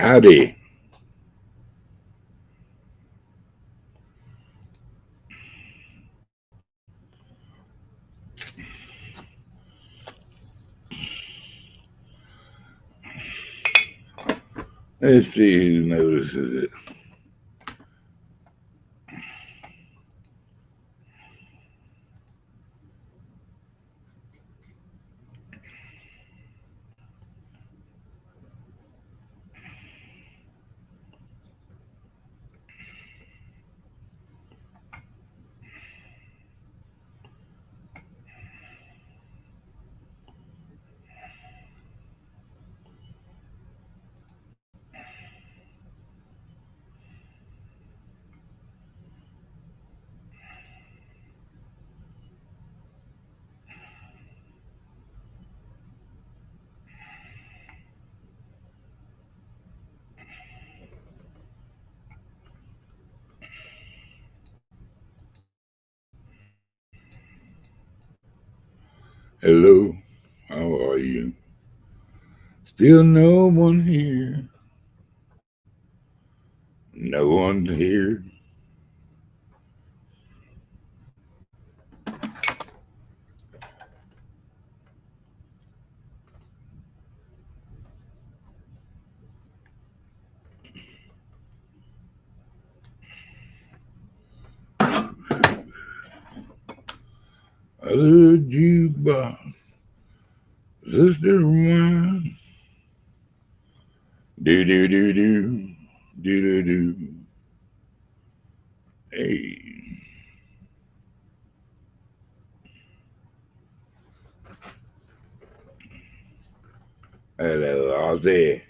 Howdy. Let's see who notices it. Hello. How are you? Still no one here. No one here. Other jukebox. Sister wine. Do do do do. Do do do. Hey. Hello, Ozzy.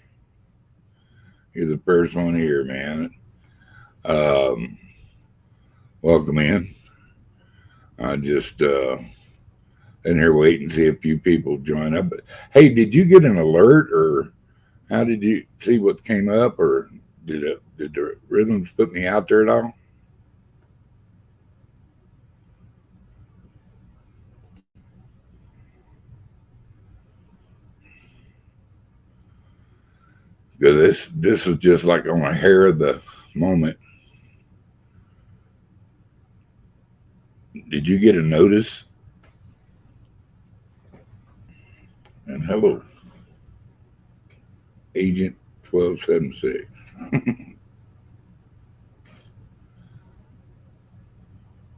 You're the first one here, man. Um, welcome in. I just in here waiting to see a few people join up. But hey, did you get an alert, or how did you see what came up, or did the rhythms put me out there at all? Because this was just like on a hair of the moment. Did you get a notice? And hello, Agent 1276.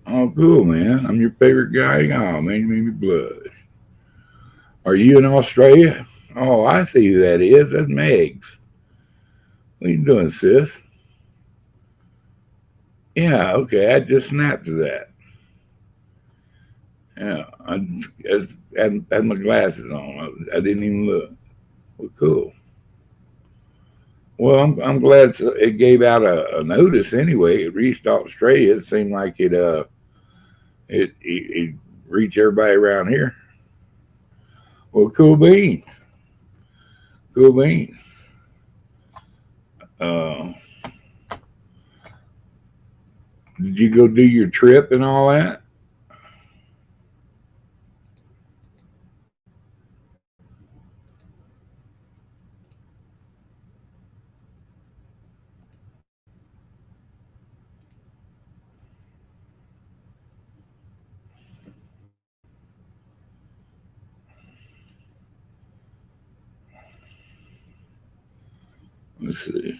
Oh, cool, man. I'm your favorite guy. Oh, man, you made me blush. Are you in Australia? Oh, I see who that is. That's Megs. What you doing, sis? Yeah, okay. I just snapped to that. Yeah, had my glasses on. I didn't even look. Well, cool. Well, I'm glad it gave out a notice anyway. It reached Australia. It seemed like it reached everybody around here. Well, cool beans. Cool beans. Uh, did you go do your trip and all that? Let's see.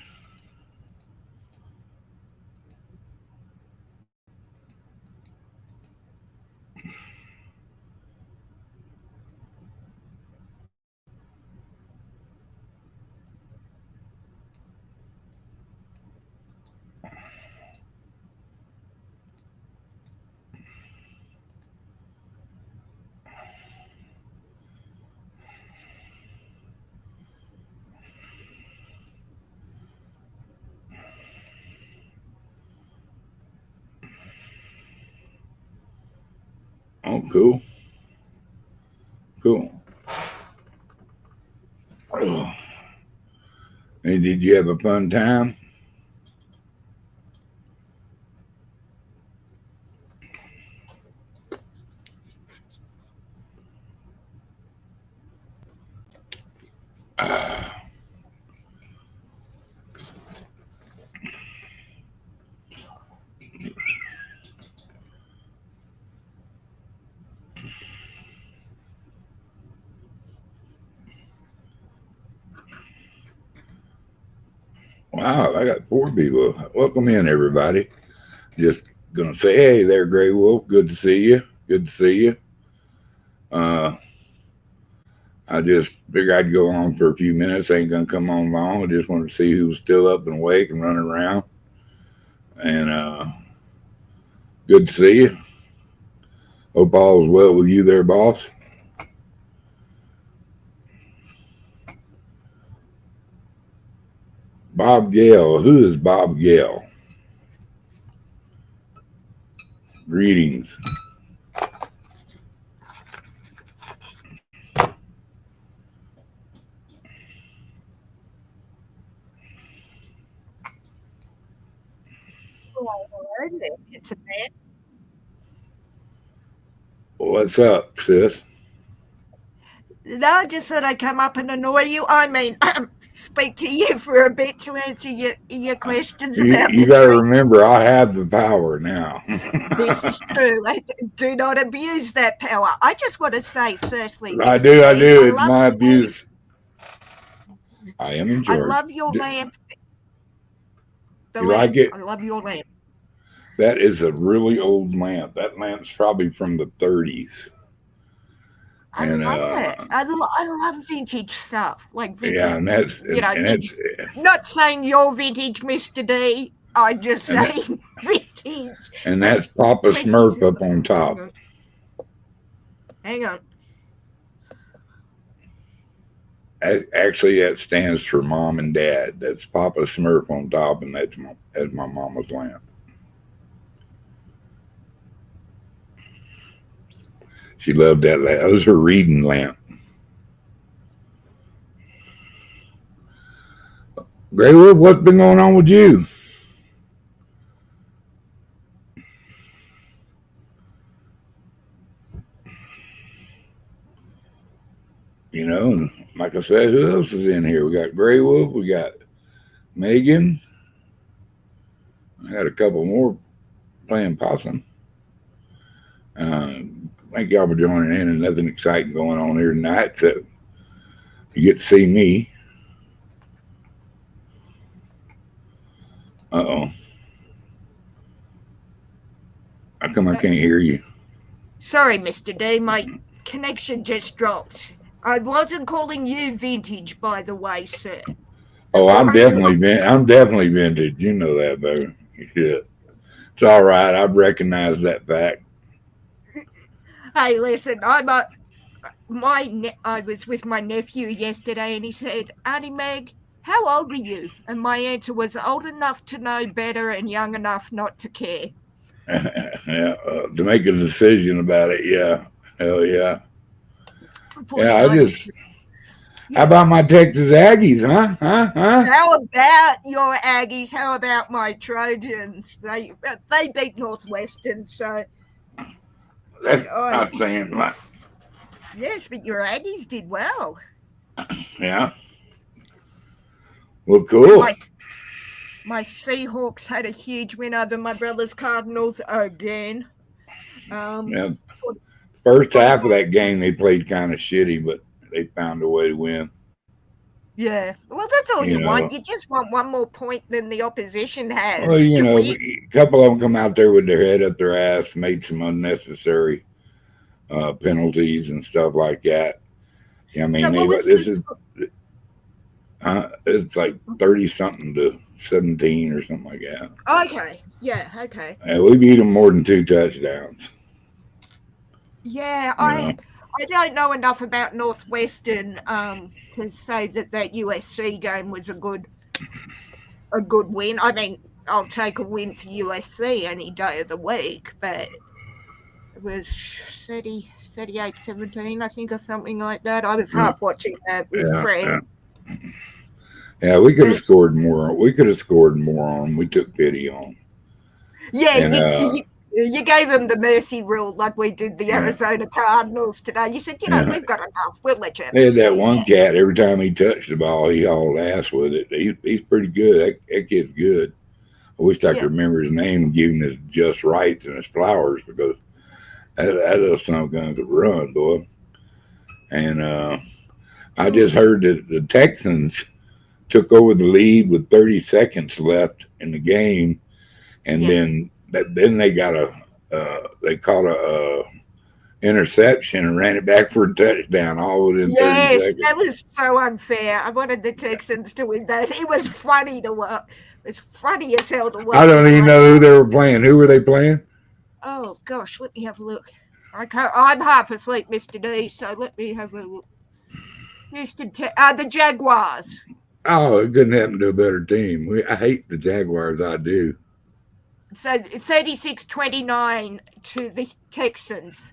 Oh, cool. Cool. Oh. And did you have a fun time? Ah, Wow, I got 4 people. Welcome in, everybody. Just gonna say, hey there, Gray Wolf. Good to see you. Good to see you. Uh, I just figured I'd go on for a few minutes. Ain't gonna come on long. I just wanted to see who was still up and awake and running around. And good to see you. Hope all is well with you there, boss. Bob Gale. Who is Bob Gale? Greetings. It's a bit. What's up, sis? No, I just thought I'd come up and annoy you. I mean, speak to you for a bit to answer your questions about You the got to tree. remember, I have the power now. This is true. Do not abuse that power. I just want to say, firstly, I Mr. do. I D, do. It's my abuse. I am in I charge. love your lamp. The You like lamp. it? I love your lamps. That is a really old lamp. That lamp's probably from the 30s. I And love it. I love vintage stuff, like yeah, and vintage. that's You know, and things. that's Not saying you're vintage, Mr. D. I'm just and that, saying vintage. and Like that's Papa 20s. Smurf up on Hang top. on. Hang on. Actually, that stands for mom and dad. That's Papa Smurf on top, and that's my mama's lamp. She loved that lamp. That was her reading lamp. Graywood, what's been going on with you? And like I said, who else is in here? We got Gray Wolf, we got Megan. I had a couple more playing possum. Uh, Thank y'all for joining in, and nothing exciting going on here tonight. So you get to see me. Uh-oh. How come I Uh, can't hear you? Sorry, Mr. D. My connection just dropped. I wasn't calling you vintage, by the way, sir. Oh, Before I drop. I'm definitely vintage. You know that, baby. Shit. It's all right. I've recognized that fact. Hey, listen, I was with my nephew yesterday, and he said, "Auntie Meg, how old are you?" And my answer was, "Old enough to know better and young enough not to care." Yeah, to make a decision about it. Yeah. Hell yeah. Yeah, I 49. just. How Yeah. about my Texas Aggies, huh? Huh? Huh? How about your Aggies? How about my Trojans? They beat Northwestern, so That's I not saying much. yes, but your Aggies did well. Yeah. Well, And cool. my Seahawks had a huge win over my brother's Cardinals again. Um, Yeah. First half of 44. that game, they played kind of shitty, but they found a way to win. Yeah. Well, that's all You you want. know, You just want one more point than the opposition well, has to win. a couple of them come out there with their head up their ass, made some unnecessary penalties and stuff like that. Yeah, I mean, So, what was this the is score? it's like 30 something to 17 or something like that. Okay. Yeah. Okay. And we beat them more than 2 touchdowns. Yeah. You know, I don't know enough about Northwestern to say that that USC game was a good win. I mean, I'll take a win for USC any day of the week, but it was 38-17, I think, or something like that. I was yeah, half watching that with yeah, yeah. friends. Yeah, we could have But scored more. We could have scored more on them. We took pity on them. yeah, And you gave them the mercy rule like we did the yeah, Arizona Cardinals today. You said, yeah. we've got enough. We'll let you have They a had that few. one cat. Every time he touched the ball, he hauled ass with it. He's pretty good. That kid's good. I wish I Yeah. could remember his name and give him his just rights and his flowers because that little son of a gun could run, boy. And I just Oh, heard that the Texans took over the lead with 30 seconds left in the game, and Yeah. then they got they caught a interception and ran it back for a touchdown all within 30 Yes, seconds. that was so unfair. I wanted the Texans to win that. It was funny to watch. It was funny as hell to watch. I don't even know who they were playing. Who were they playing? Oh gosh, let me have a look. I'm half asleep, Mr. D, so let me have a look. The Jaguars. Oh, it couldn't happen to a better team. I hate the Jaguars. I do. So 36-29 to the Texans.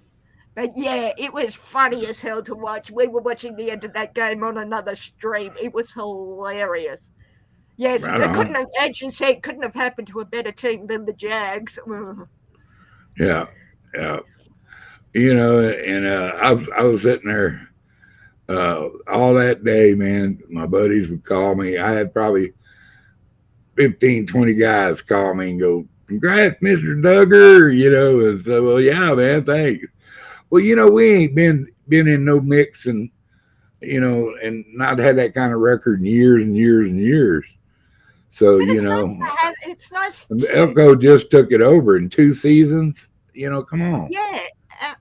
But yeah, it was funny as hell to watch. We were watching the end of that game on another stream. It was hilarious. Yes, Right it on. couldn't have, as you said, couldn't have happened to a better team than the Jags. Yeah, yeah. You know, and I was sitting there all that day, man. My buddies would call me. I had probably 15, 20 guys call me and go, "Congrats, Mr. Duggar," you know, and so, well, yeah, man, thanks. Well, you know, we ain't been in no mix and you know, and not had that kind of record in years and years and years. So, But you it's nice know, to have. It's nice to. Elko just took it over in 2 seasons. You know, come on. Yeah,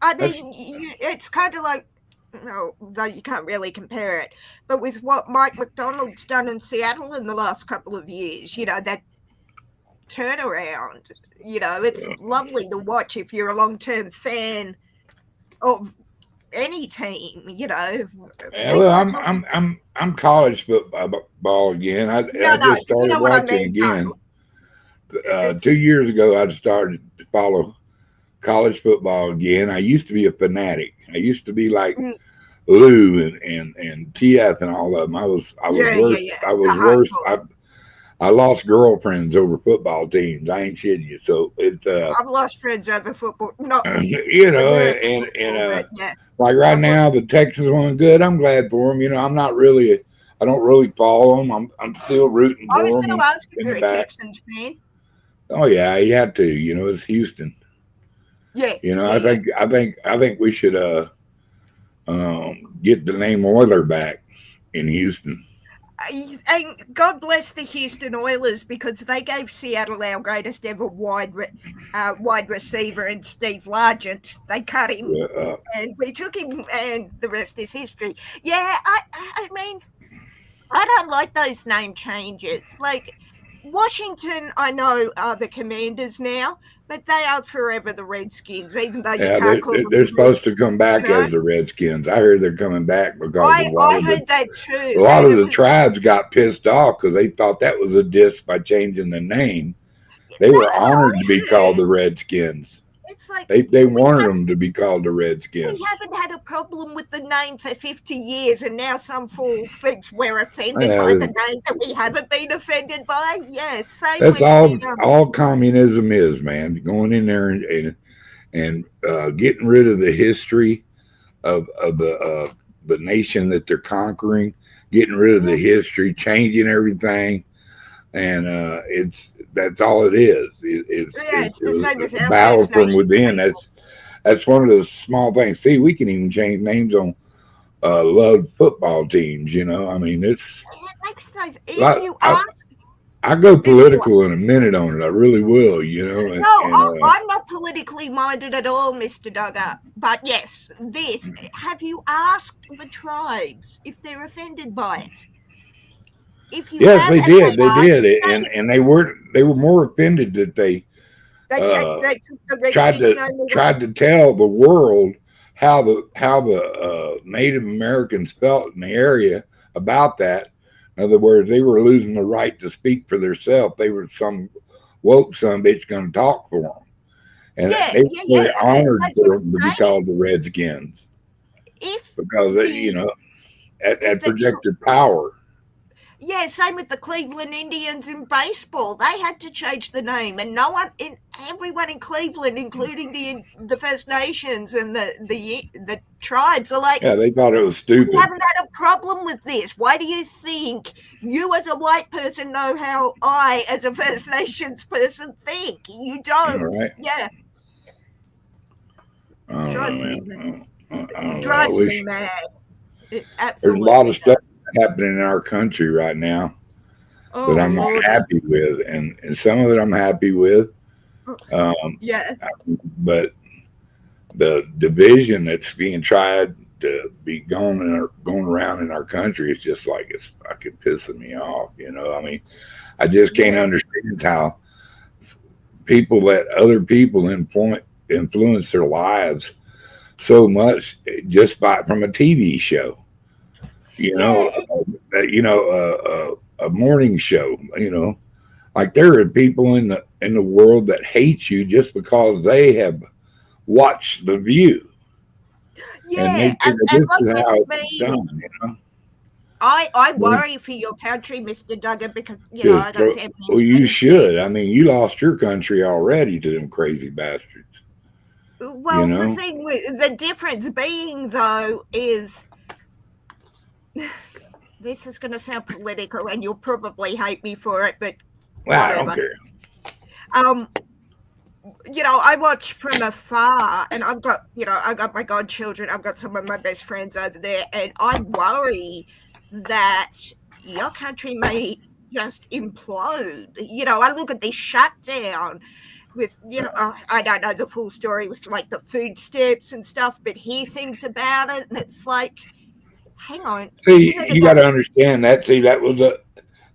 I That's mean, it's kind of like. No, though you can't really compare it. But with what Mike McDonald's done in Seattle in the last couple of years, you know, that turnaround, you know, it's lovely to watch if you're a long-term fan of any team, you know. yeah, well, I'm college football again. I No, just you started know what I watching mean, again. It's 2 years ago, I started to follow college football again. I used to be a fanatic. I used to be like mm, Lou and TF and all of them. I was worse. yeah. I The was worse. hardcores. I lost girlfriends over football teams. I ain't shitting you. So it's I've lost friends over football. Not you know, American and football, but yeah, like right I've lost. now the Texans won good. I'm glad for them. You know, I don't really follow them. I'm still rooting I was for going them to ask if in the you're a back. Texans fan. Oh yeah, you have to. You know, it's Houston. Yeah, You know, yeah. I think we should get the name Oiler back in Houston. And God bless the Houston Oilers because they gave Seattle our greatest ever wide receiver in Steve Largent. They cut him, and we took him, and the rest is history. Yeah, I mean, I don't like those name changes. Like Washington, I know are the Commanders now, but they are forever the Redskins, even though you Yeah, can't call them they're the supposed to Redskins. come You back know? as the Redskins. I heard they're coming back because I heard that too. a lot And of it the was tribes got pissed off because they thought that was a diss by changing the name. They were that's what honored to be I called heard. the Redskins. It's like They wanted have them to be called the we Redskins. haven't had a problem with the name for 50 years, and now some fool thinks we're offended by Yeah, the name that we haven't been offended by. Yeah, same that's with the all communism is, man. Going in there and getting rid of the history of the nation that they're conquering, getting rid of the history, changing everything, and that's all it is. it's the same as It's a our battle First from Nations within. people. That's one of the small things. See, we can even change names on loved football teams. You know, I mean, it's It makes no. If I, you I ask I go before, political in a minute on it. I really will. You know, no, I'm not politically minded at all, Mr. Duggar. But yes, have you asked the tribes if they're offended by it? If you yes, have, they and did. They they are, did, say and they were more offended that they uh, they took the Redskins name away. tried to tell the world how the Native Americans felt in the area about that. In other words, they were losing the right to speak for themselves. They were some woke son bitch going to talk for them, and Yeah, they were yeah, really yeah. honored That's what for I'm them to be saying. called the Redskins If because you the know if that the projected power. Yeah, same with the Cleveland Indians in baseball. They had to change the name, and everyone in Cleveland, including the First Nations and the tribes, are like, Yeah, they thought it was we stupid. haven't had a problem with this. Why do you think you, as a white person, know how I, as a First Nations person, think? You All don't. right. Yeah, I don't drives know, me mad. man. I It don't know. I drives me wish mad. It there's a lot of absolutely does. stuff happening in our country right now. Oh that I'm not Lordy. happy with, and some of it I'm happy with. Um, Yeah. but the division that's being tried to be going around in our country is just like it's fucking pissing me off. I mean, I just can't Yeah. understand how people let other people influence their lives so much just by from a TV show. You know, Yeah. a morning show. Like there are people in the world that hate you just because they have watched The View and they Yeah. think that And this what is gets how it's me, done. I They worry for your country, Mr. Duggan, because I just got throw. family Well, and you friends there. should. I mean, you lost your country already to them crazy bastards. You Well, the know. thing with the difference being though is this is going to sound political, and you'll probably hate me for it, but Well, I don't whatever. care. Um, I watch from afar, and I got my godchildren, I've got some of my best friends over there, and I worry that your country may just implode. I look at this shutdown with, I don't know the full story with like the food stamps and stuff, but hear things about it, and it's like, hang on, isn't See, it you got about? to understand that. See, that was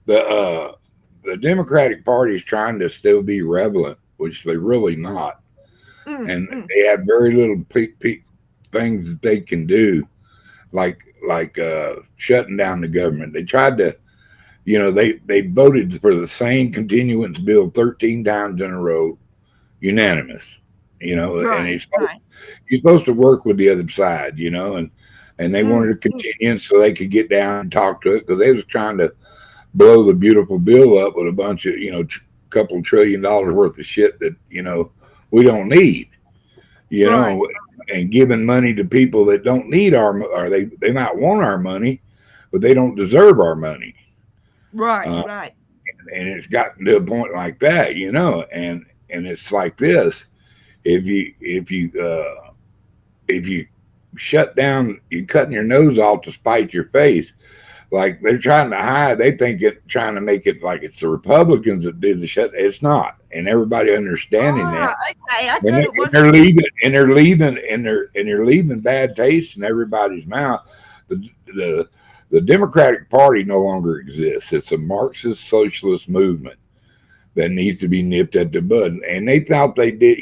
the Democratic Party is trying to still be relevant, which they're really not, Mm, and mm, they have very little things that they can do, like shutting down the government. They tried to, they voted for the same continuance bill 13 times in a row, unanimous. And right, right. you're supposed to work with the other side, and they wanted Mm, to mm, continue so they could get down and talk to it because they was trying to blow the beautiful bill up with a bunch of couple $1 trillion worth of shit that we don't need, you right, know, and giving money to people that don't need or they might want our money, but they don't deserve our money. right, Uh, right. and it's gotten to a point like that, and it's like this: if you shut down, you cutting your nose off to spite your face. Like they're trying to hide. They think trying to make it like it's the Republicans that did the shut. It's not, and everybody understanding that. Ah, okay. I And thought they're, it and was. they're leaving, and they're leaving bad taste in everybody's mouth. The the the Democratic Party no longer exists. It's a Marxist socialist movement that needs to be nipped at the bud. And they thought they did.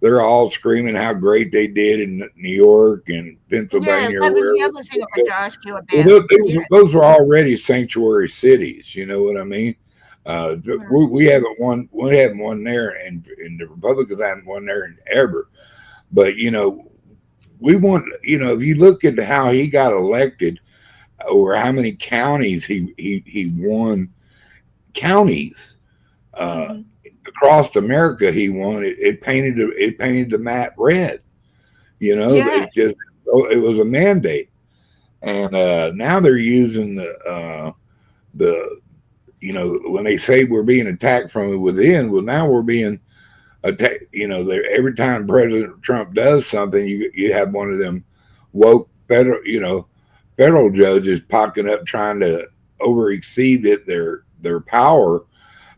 They're all screaming how great they did in New York and Yeah, Pennsylvania or that was the wherever. other thing I wanted to ask you Well, about. Yeah. those were already sanctuary cities. You know what I mean? Right. We haven't won there, and the Republicans haven't won there in ever. But we want. If you look at how he got elected, or how many counties he won, counties uh, Mm-hmm. across America he won. It painted the map red. Yeah. It just it was a mandate, and now they're using the when they say we're being attacked from within, well, now we're being attacked. Every time President Trump does something, you have one of them woke federal judges popping up trying to over exceed their power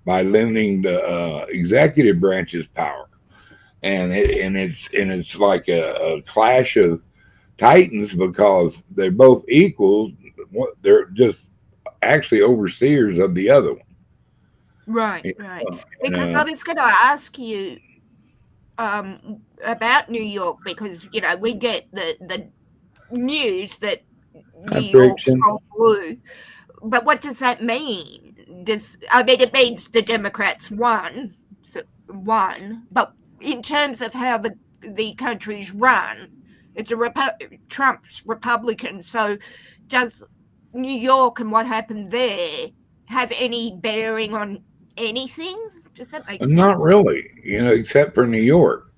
by limiting the executive branch's power, and it's like a clash of titans because they're both equals. They're just actually overseers of the other one. Right. You Right. And Because I was going to ask you about New York, because we get the news that New York's fiction. gone blue, but what does that mean? It means the Democrats won, but in terms of how the country's run, it's Trump's Republican. So, does New York and what happened there have any bearing on anything? Does that make Not sense? really, except for New York.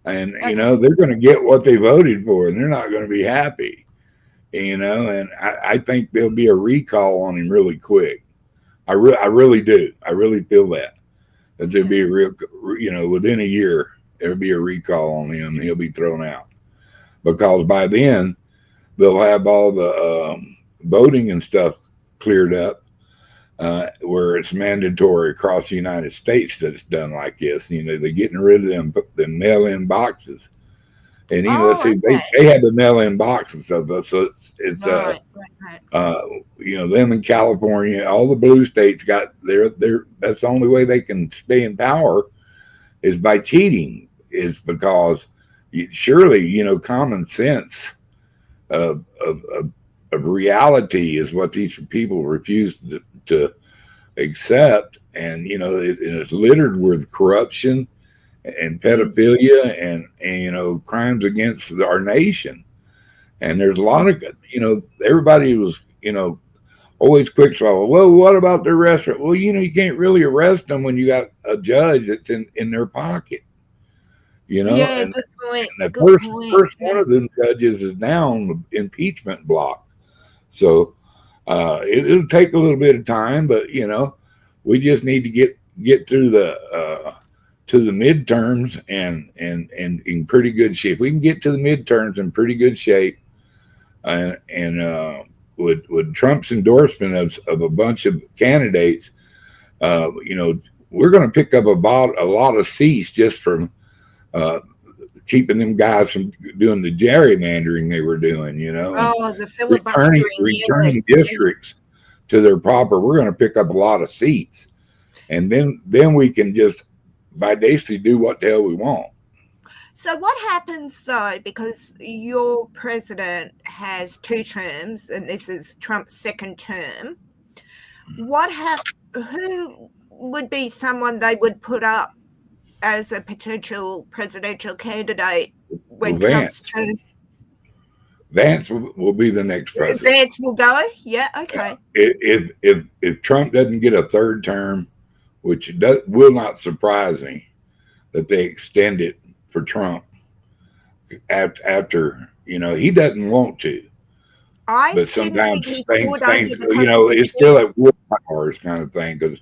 And, Okay. they're going to get what they voted for and they're not going to be happy, and I think there'll be a recall on him really quick. I really do. I really feel that there'll Okay. be a real, within a year, there'll be a recall on him and he'll be thrown out because by then they'll have all the voting and stuff cleared up. where it's mandatory across the United States that it's done like this. They're getting rid of them mail-in boxes. And let's Oh, see, okay. they have the mail-in boxes, so it's uh, them in California, all the blue states got their. That's the only way they can stay in power is by cheating. Is because surely common sense of reality is what these people refuse to accept, and it's littered with corruption and pedophilia and crimes against our nation. And there's a lot of everybody was always quick to well, what about the restaurant? Well, you can't really arrest them when you got a judge that's in their pocket. Yeah, And good point. the Good point. first one of them judges is now on the impeachment block. So it'll take a little bit of time, but we just need to get through the to the midterms and in pretty good shape. If we can get to the midterms in pretty good shape, and with Trump's endorsement of a bunch of candidates, we're going to pick up a lot of seats just from uh, keeping them guys from doing the gerrymandering they were doing, and Oh, the filibustering. returning Yeah. districts to their proper. We're going to pick up a lot of seats, and then we can just basically do what the hell we want. So what happens though, because your president has 2 terms and this is Trump's second term, who would be someone they would put up as a potential presidential candidate when Trump's term? Vance will be the next president. Vance will go? Yeah, okay. If Trump doesn't get a third term, which will not surprise me, that they extend it for Trump after he doesn't want to. But sometimes things it's still at war powers kind of thing, because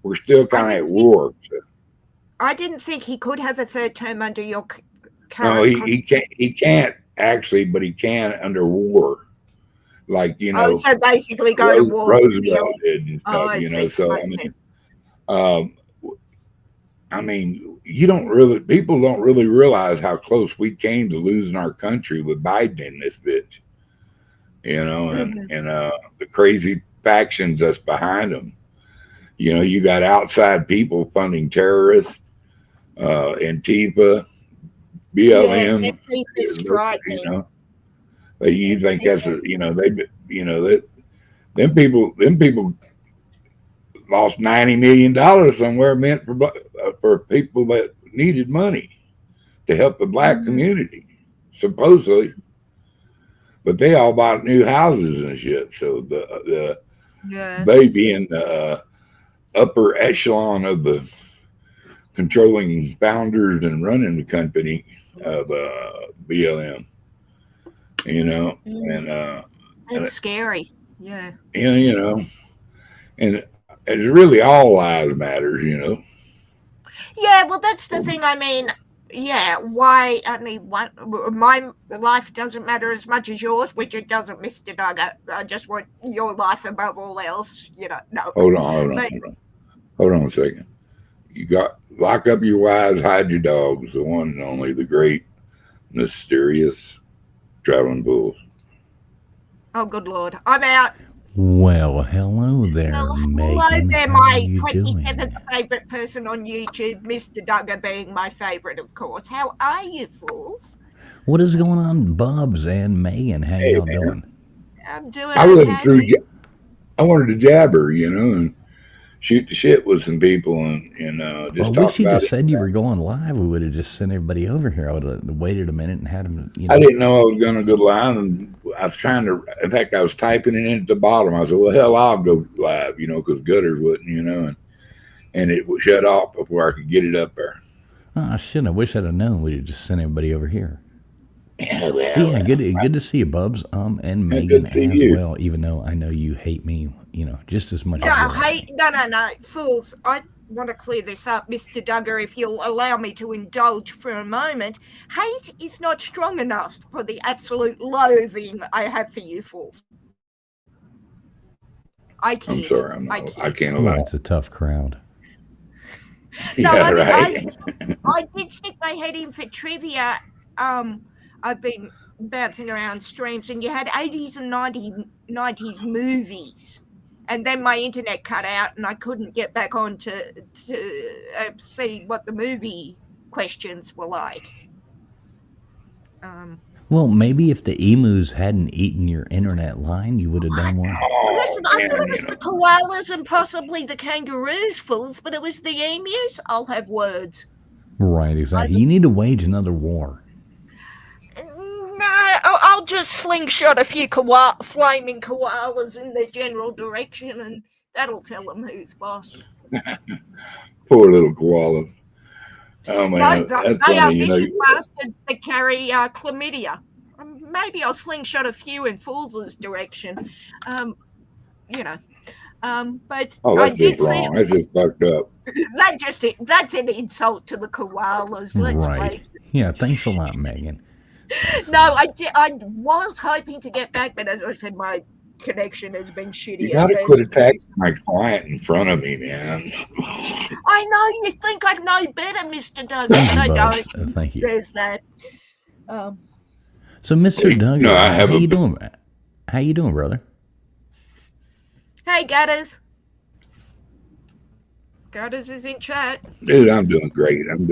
we're still kind of at war. So. I didn't think he could have a third term under your current. No, he can't actually, but he can under war. Like so basically go to war. Roosevelt did and stuff. So I mean, people don't really realize how close we came to losing our country with Biden in this bitch. And the crazy factions that's behind them. You got outside people funding terrorists, Antifa, BLM. You think that's them people lost $90 million somewhere meant for people that needed money to help the black community, supposedly. But they all bought new houses and shit. So they being the upper echelon of the controlling founders and running the company of BLM, and it's scary. Yeah. And it's really all lives matters, Yeah, well, that's the thing. I mean, yeah, why only one? My life doesn't matter as much as yours, which it doesn't, Mr. Duggar. I just want your life above all else, no. Hold on a second. You got lock up your wives, hide your dogs. The one and only, the great, mysterious Traveling Bulls. Oh, good Lord. I'm out. Well, hello there, Megan. Hello there, my 27th favourite person on YouTube, Mr. Duggar being my favourite, of course. How are you, fools? What is going on, Bubs and Megan? How y'all doing? I'm doing I wanted to jab her, and shoot the shit with some people and just talk about it. You just said you were going live. We would have just sent everybody over here. I would have waited a minute and had them. I didn't know I was going to go live, and I was trying to. In fact, I was typing it in at the bottom. I said, "Well, hell, I'll go live," because Gutters wouldn't, and it would shut off before I could get it up there. Oh, I shouldn't. I wish I'd have known. We'd have just sent everybody over here. Yeah, good to see you, Bubs. And Megan as well. Even though I know you hate me, just as much. No, fools. I want to clear this up, Mr. Duggar, if you'll allow me to indulge for a moment. Hate is not strong enough for the absolute loathing I have for you fools. I kid. I'm sorry, I can't Well, allow. it's a tough crowd. No, Yeah, I mean, right. I did stick my head in for trivia. I've been bouncing around streams, and you had 80s and 90s movies. And then my internet cut out, and I couldn't get back on to see what the movie questions were like. Well, maybe if the emus hadn't eaten your internet line, you would have done well. Listen, I thought it was the koalas and possibly the kangaroos, fools, but it was the emus. I'll have words. Right, exactly. You need to wage another war. No, I'll just slingshot a few flaming koalas in their general direction, and that'll tell them who's boss. Poor little koalas. Oh man, No, that's they are funny. vicious bastards that carry chlamydia. Maybe I'll slingshot a few in Fool's direction. But Oh, I that's did just see wrong. That's just fucked up. that's an insult to the koalas. Let's face it. Yeah, thanks a lot, Megan. No, I was hoping to get back, but as I said, my connection has been shitty. You gotta quit attacking my client in front of me, man. I know you think I know better, Mr. Doug, but Thank I you, Bubs. don't. Thank you. There's that. So, Mr. Doug, No, I have how you doing? How you doing, brother? Hey, Gutters. Gutters is in chat. Dude, I'm doing great. I've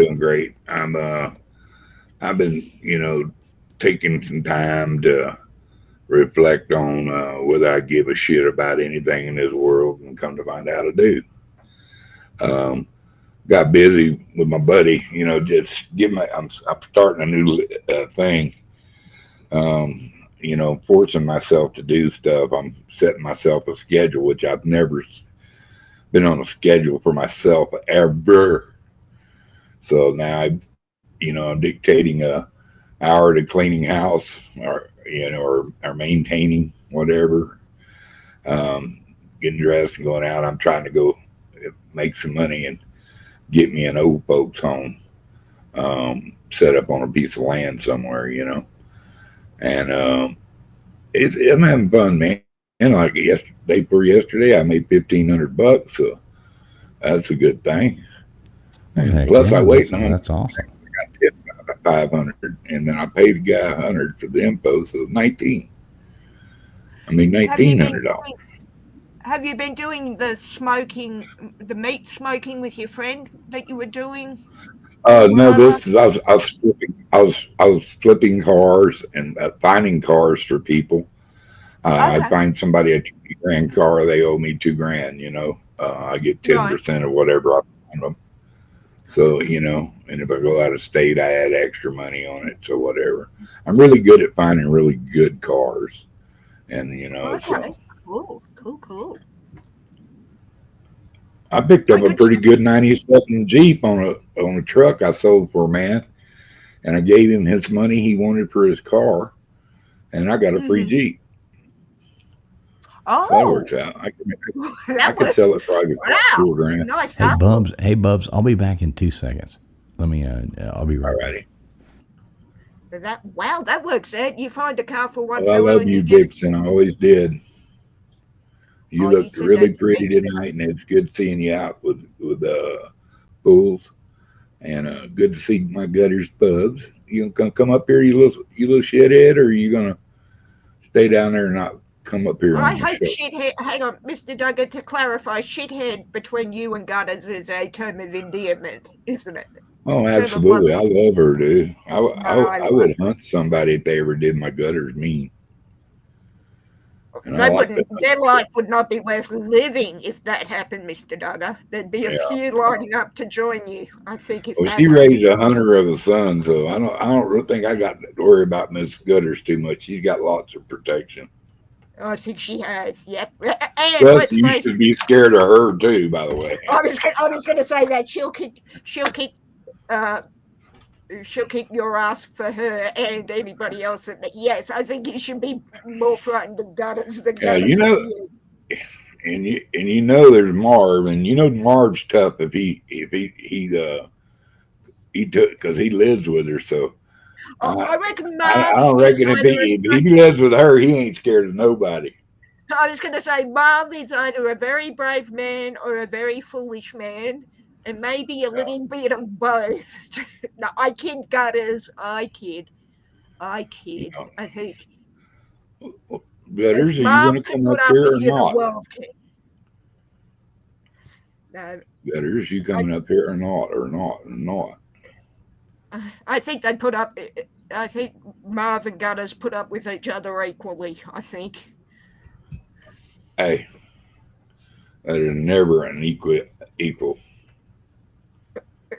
been, taking some time to reflect on whether I give a shit about anything in this world, and come to find out I do. Got busy with my buddy, I'm starting a new thing. Forcing myself to do stuff. I'm setting myself a schedule, which I've never been on a schedule for myself ever. So now I'm dictating a hour to cleaning house, or maintaining whatever. Getting dressed and going out. I'm trying to go make some money and get me an old folks home, set up on a piece of land somewhere, and I'm having fun, man. And like yesterday, I made $1,500, so that's a good thing. And Heck plus, yeah, I waiting on. That's awesome. I got tipped $500, and then I paid the guy $100 for the info, so $1,900. Have you been doing the meat smoking with your friend that you were doing? No, I was flipping cars and finding cars for people. I find somebody a $2,000 car, they owe me $2,000. I get 10% of whatever I find them. So and if I go out of state, I add extra money on it. So whatever. I'm really good at finding really good cars, and so Cool. I picked up a pretty good '97 Jeep on a truck I sold for a man, and I gave him his money he wanted for his car, and I got a free Jeep. Oh, so that works out. I can sell it for $4,000. Nice. Hey Bubs, I'll be back in 2 seconds. I'll be right back. That works out. You find a car for one. Well, I love you, Dixon. I always did. You looked really pretty tonight, and it's good seeing you out with Fools, and good to see my Gutters Bubs. You gonna come up here, you little shithead, or are you gonna stay down there and not come up here? I hope shithead. Hang on, Mr. Duggan. To clarify, shithead between you and Gutters is a term of endearment, isn't it? Oh, absolutely. I love her, dude. I would hunt somebody if they ever did my gutters mean. They wouldn't. Their life would not be worth living if that happened, Mr. Duggar. There'd be a few lining up to join you. I think if. Well, she raised a hunter of a son, so I don't really think I got to worry about Miss Gutters too much. She's got lots of protection. I think she has. Yep. And plus, you should be scared of her too. By the way, I was going to say that she'll kick your ass for her and anybody else. Yes, I think you should be more frightened of Gutters than Gutters. And there's Marv, and Marv's tough if he took, because he lives with her. So I reckon I don't reckon if he lives with her, he ain't scared of nobody. I was going to say Marv is either a very brave man or a very foolish man, and maybe a little bit of both. No, I kid, Gutters. I kid. I think. Gutters, are you Marv going to can come up put up here with or you, the not? world can. No, Gutters, you coming up here or not? I think they put up. I think Marv and Gutters put up with each other equally. I think. Hey, that is never an equal.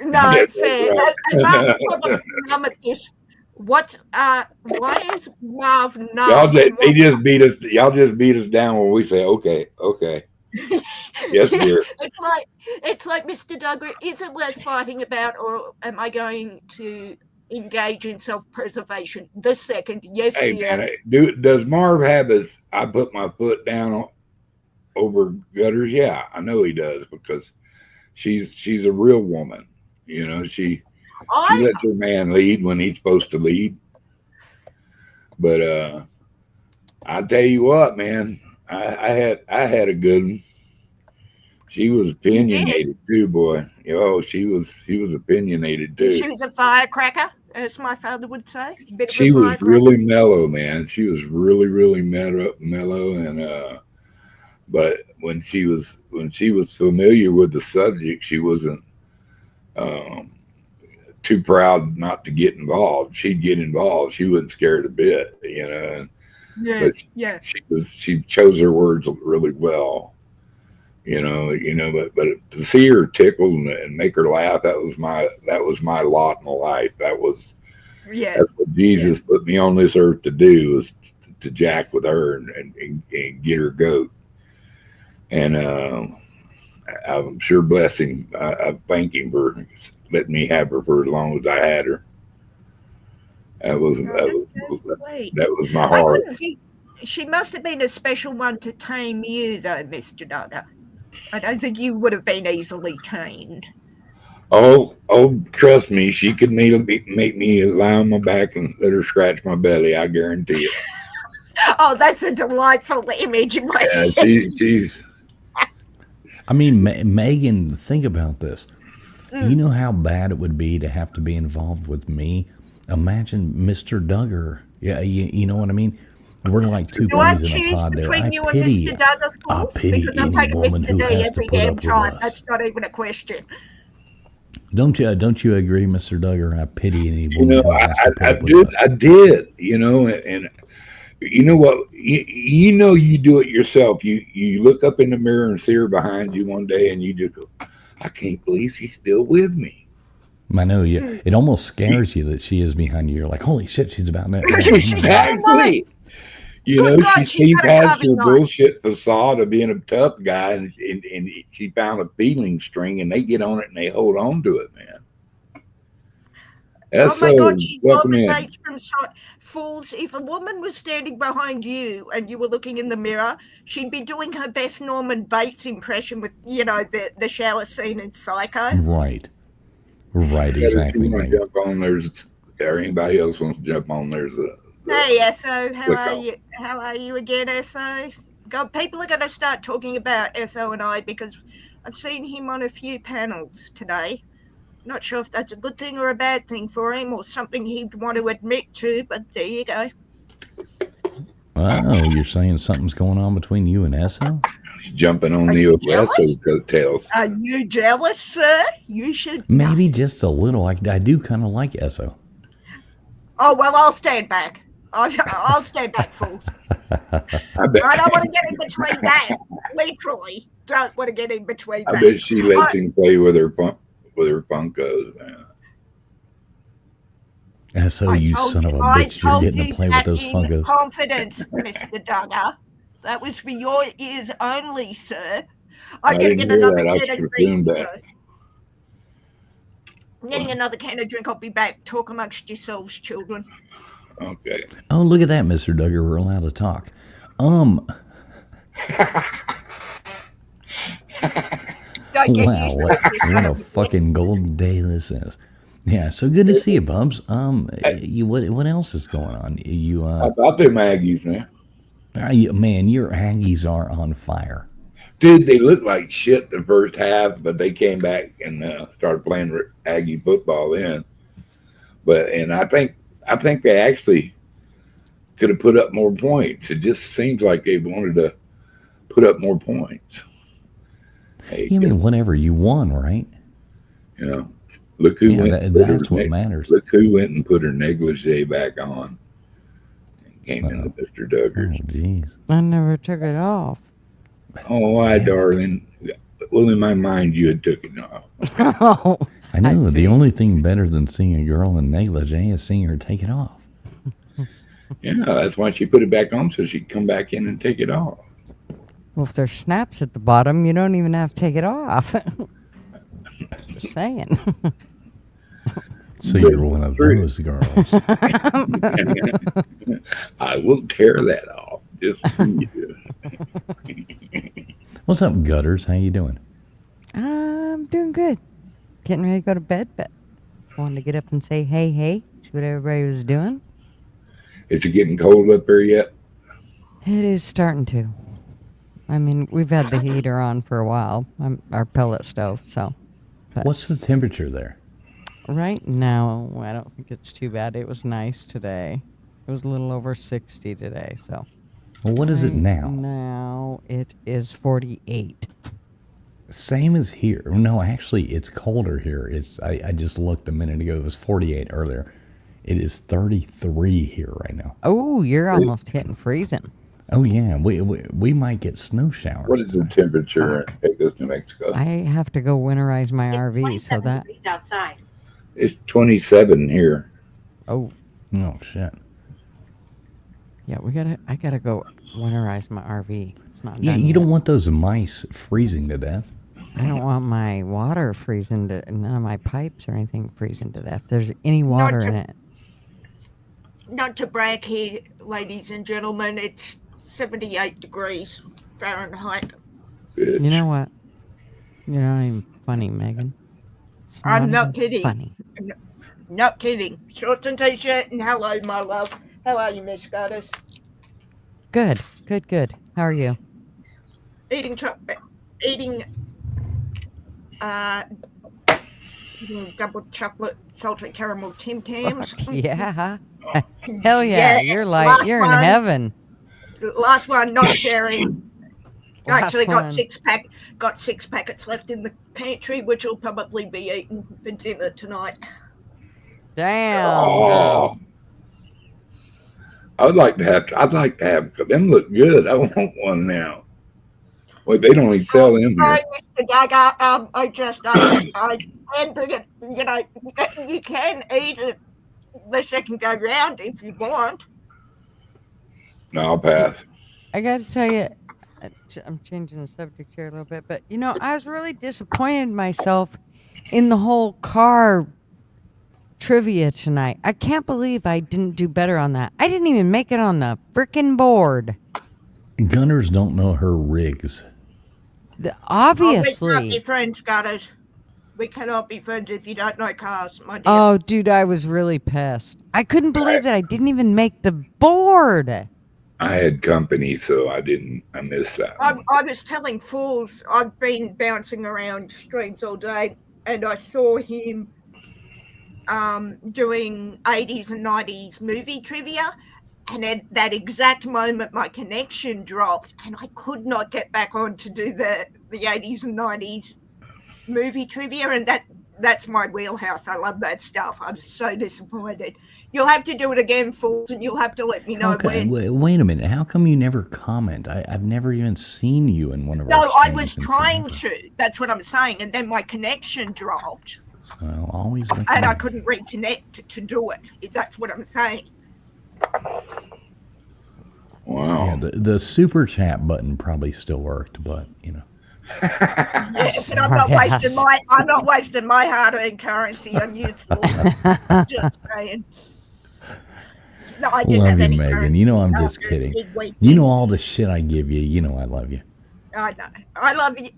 No, That's fair. right. Marv's probably numb at this. What? Why is Marv numb? Y'all just beat us down when we say okay. Yes, dear. It's like Mr. Duggar. Is it worth fighting about, or am I going to engage in self-preservation? The second, yes, Hey, dear. man, does Marv have his? I put my foot down over Gutters. Yeah, I know he does because she's a real woman. You know, she lets her man lead when he's supposed to lead. But I tell you what, man, I had a good one. She was opinionated too, boy. She was opinionated too. She was a firecracker, as my father would say. She was really mellow, man. She was really, really mellow, and but when she was familiar with the subject, she wasn't too proud not to get involved. She'd get involved. She wasn't scared a bit, you know. She chose her words really well. You know, but to see her tickle and make her laugh, that was my lot in life. That's what Jesus put me on this earth to do, was to jack with her and get her goat. And I'm sure blessing. I thank him for letting me have her for as long as I had her. That was my heart. She must have been a special one to tame you, though, Mr. Duggar. I don't think you would have been easily tamed. Oh, trust me, she could make me lie on my back and let her scratch my belly. I guarantee it. Oh, that's a delightful image in my head. She's. I mean, Megan, think about this. You know how bad it would be to have to be involved with me? Imagine Mr. Duggar. Yeah, you know what I mean? We're like two bunnies in a pod there. I pity any woman who has to put up with us. That's not even a question. Don't you agree, Mr. Duggar? I pity any woman who has to put up with us. I did, you know, and you know what? You do it yourself. You look up in the mirror and see her behind you one day, and you just go, I can't believe she's still with me. I know, yeah. It almost scares you that she is behind you. You're like, holy shit, she's about that. Exactly. You know, she seems past her bullshit facade of being a tough guy, and she found a feeling string, and they get on it and they hold on to it, man. Oh my God, she's welcome in. From fools. If a woman was standing behind you and you were looking in the mirror, she'd be doing her best Norman Bates impression with, you know, the shower scene in Psycho. Right, exactly. Jump on, anybody else wants to jump on, there's a. Hey, Esso, how are you? How are you again, Esso? God, people are going to start talking about Esso and I because I've seen him on a few panels today. Not sure if that's a good thing or a bad thing for him or something he'd want to admit to, but there you go. Oh, you're saying something's going on between you and Esso? He's jumping on the Esso coattails. Are you jealous, sir? You should. Maybe just a little. I do kind of like Esso. Oh, well, I'll stand back. I'll stand back, fools. I don't want to get in between that. Literally, don't want to get in between that. I bet she lets him play with her Funkos, man. So you son of a bitch, you're getting to play with those Funkos. Confidence, Mr. Duggar. That was for your ears only, sir. I'm going to get another can of drink. I'm getting another can of drink. I'll be back. Talk amongst yourselves, children. Okay. Oh, look at that, Mr. Duggar. We're allowed to talk. Wow, what a fucking golden day this is. Yeah, so good to see you, Bubs. What else is going on? How about them Aggies, man? Man, your Aggies are on fire. Dude, they looked like shit the first half, but they came back and started playing Aggie football then. And I think they actually could have put up more points. It just seems like they wanted to put up more points. Hey, You mean whatever you won, right? you know, look who Yeah, went. that, and put her that's what matters. Look who went and put her negligee back on. And came into Uh-oh. Mr. Oh, Duggars. jeez. I never took it off. Oh, why, darling? Well, in my mind, you had took it off. Oh, I know. see. The only thing better than seeing a girl in negligee is seeing her take it off. Yeah, that's why she put it back on so she'd come back in and take it off. Well, if there's snaps at the bottom, you don't even have to take it off. Just saying. So you're one of True. those girls. I will tear that off. Just for you. What's up, Gutters? How you doing? I'm doing good. Getting ready to go to bed, but wanted to get up and say hey, see what everybody was doing. Is it getting cold up there yet? It is starting to. I mean, we've had the heater on for a while, our pellet stove, so. What's the temperature there? Right now, I don't think it's too bad. It was nice today. It was a little over 60 today, so. Well, what is it now? Now it is 48. Same as here. No, actually, it's colder here. I just looked a minute ago. It was 48 earlier. It is 33 here right now. Oh, you're almost hitting freezing. Oh yeah, we might get snow showers. What is the tonight. temperature in Pecos, New Mexico? I have to go winterize my It's RV, 27 so that. degrees outside. It's 27 here. Oh, Oh shit. yeah, I gotta go winterize my RV. It's not Yeah, done you yet. don't want those mice freezing to death. I don't want my water freezing to, none of my pipes or anything freezing to death. There's any water in it. Not to brag here, ladies and gentlemen, it's 78 degrees Fahrenheit. Bitch. You know what? You're not even funny, Megan. It's I'm even not kidding. Funny. Not kidding. Shorts and t-shirt and hello, my love. How are you, Miss Goddess? Good. How are you? Eating double chocolate salted caramel Tim Tams. Yeah. Hell yeah. Yeah, You're like, last you're in one. heaven. The last one, not sharing. Last Actually, one. got six packets left in the pantry, which will probably be eaten for dinner tonight. Damn. Oh, I'd like to have them look good. I want one now. Wait, they don't even sell them here. Sorry, Mr. Gaga. I just I can bring it. You know, you can eat it the second go round if you want. No, I'll pass. I got to tell you, I'm changing the subject here a little bit, but you know, I was really disappointed in myself in the whole car trivia tonight. I can't believe I didn't do better on that. I didn't even make it on the frickin' board. Gunners don't know her rigs. Oh, we can't Obviously. be friends, Gutters. We cannot be friends if you don't know cars, my dear. Oh, dude, I was really pissed. I couldn't believe that I didn't even make the board. I had company, so I missed that one. I was telling fools I've been bouncing around streams all day, and I saw him doing 80s and 90s movie trivia, and at that exact moment my connection dropped and I could not get back on to do the 80s and 90s movie trivia, and that's my wheelhouse. I love that stuff. I'm so disappointed. You'll have to do it again, fools, and you'll have to let me know Okay, when. wait a minute. How come you never comment? I've never even seen you in one of our No, I streams was in trying forever. to. That's what I'm saying. And then my connection dropped, Well, always look and I back. couldn't reconnect to do it. That's what I'm saying. Wow. Yeah, the super chat button probably still worked, but you know. Yes, but Sorry, I'm not wasting my hard-earned currency on you fools. Just saying. No, I didn't Love have you, any Megan. currency You know I'm just after a kidding. big weekend. You know all the shit I give you. You know I love you. I know. I love you.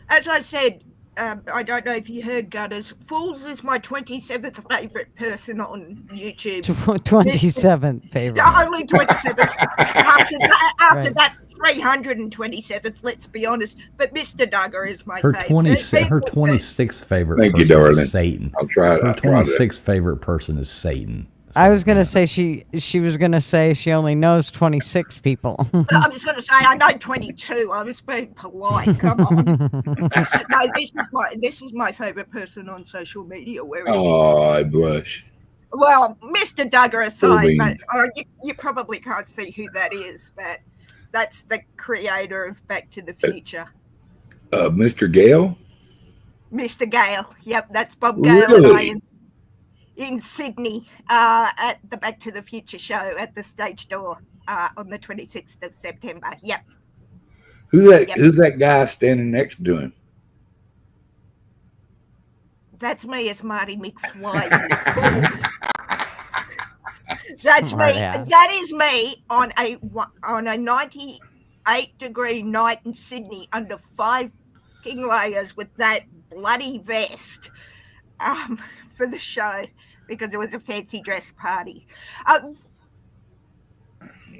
As I said, I don't know if you heard Gutters. Fools is my 27th favourite person on YouTube. 27th favorite. Only 27th. After Right. that, 327th. Let's be honest. But Mr. Duggar is my Her favourite. her 26th favorite Thank you, person darling. is Satan. I'll try it. Her I'll try it. 26th favorite person is Satan. I was gonna say she was gonna say she only knows 26 people. I was going to say I know 22. I was being polite. Come on. No, this is my favourite person on social media. Where is he? Oh, I blush. Well, Mr. Duggar aside, Cool but beans. you probably can't see who that is, but that's the creator of Back to the Future. Mr. Gale? Mr. Gale. Yep, that's Bob Gale and I Really? in Sydney at the Back to the Future show at the stage door on the 26th of September. Yep. Yep. Who's that guy standing next to him? That's me as Marty McFly. you fool. That's me. Smartass. That is me on a 98-degree night in Sydney under 5 fucking layers with that bloody vest for the show because it was a fancy dress party.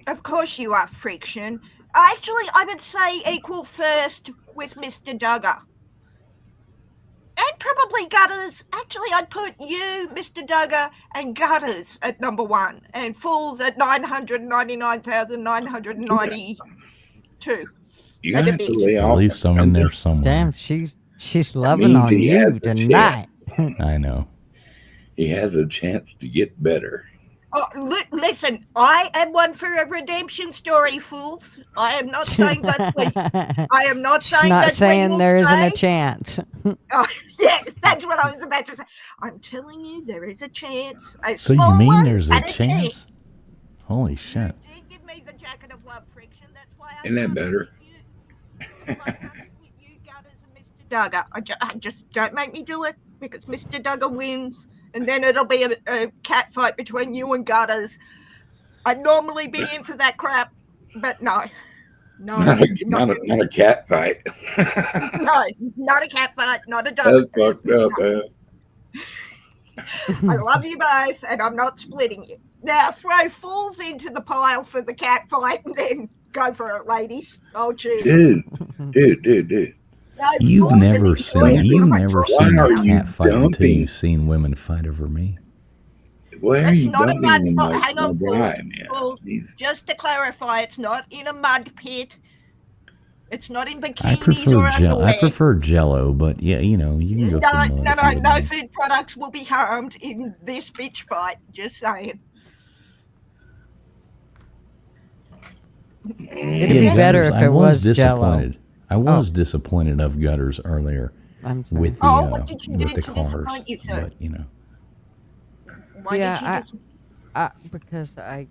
Of course you are, Friction. Actually, I would say equal first with Mr. Duggar. And probably Gutters. Actually, I'd put you, Mr. Duggar, and Gutters at number 1, and Fools at 999,992. You And a have to bit. lay At off. least I'm in there somewhere. Damn, she's loving means on he has you a tonight. I know. He has a chance to get better. Oh, listen, I am one for a redemption story, Fools. I am not saying that. I am not She's saying not that. saying there isn't a chance. Oh, yeah, that's what I was about to say. I'm telling you, there is a chance. A So you small mean one there's a and chance? Holy shit. You did give me the jacket of love, Friction. That's why I Isn't that can't better? split you. I can't split you, Gutters, and Mr. Duggar. I just don't make me do it because Mr. Duggar wins, and then it'll be a cat fight between you and Gutters. I'd normally be in for that crap, but no. No, Not a cat fight. no, not a cat fight, not a dog. That's fucked up, man. I love you both, and I'm not splitting you. Now throw Fools into the pile for the cat fight, and then go for it, ladies. I'll choose. Dude. No, You've Fools never and seen Enjoy you've my never choice. Why seen are a you cat fight until dumping? you've seen women fight over me. Why are That's you not a mud dumping fight. my Hang on, guy, man? Fools. He's- Just to clarify, it's not in a mud pit. It's not in I bikinis or underwear. prefer Jello, but yeah, you know, you can go for mud. if you No would like. food products will be harmed in this bitch fight. Just saying. It'd be better if it was Jell-O. disappointed. I was disappointed of Gutters earlier I'm sorry. with the What did you do with the to cars, disappoint you, sir? but you know. Why Yeah, did you just... because I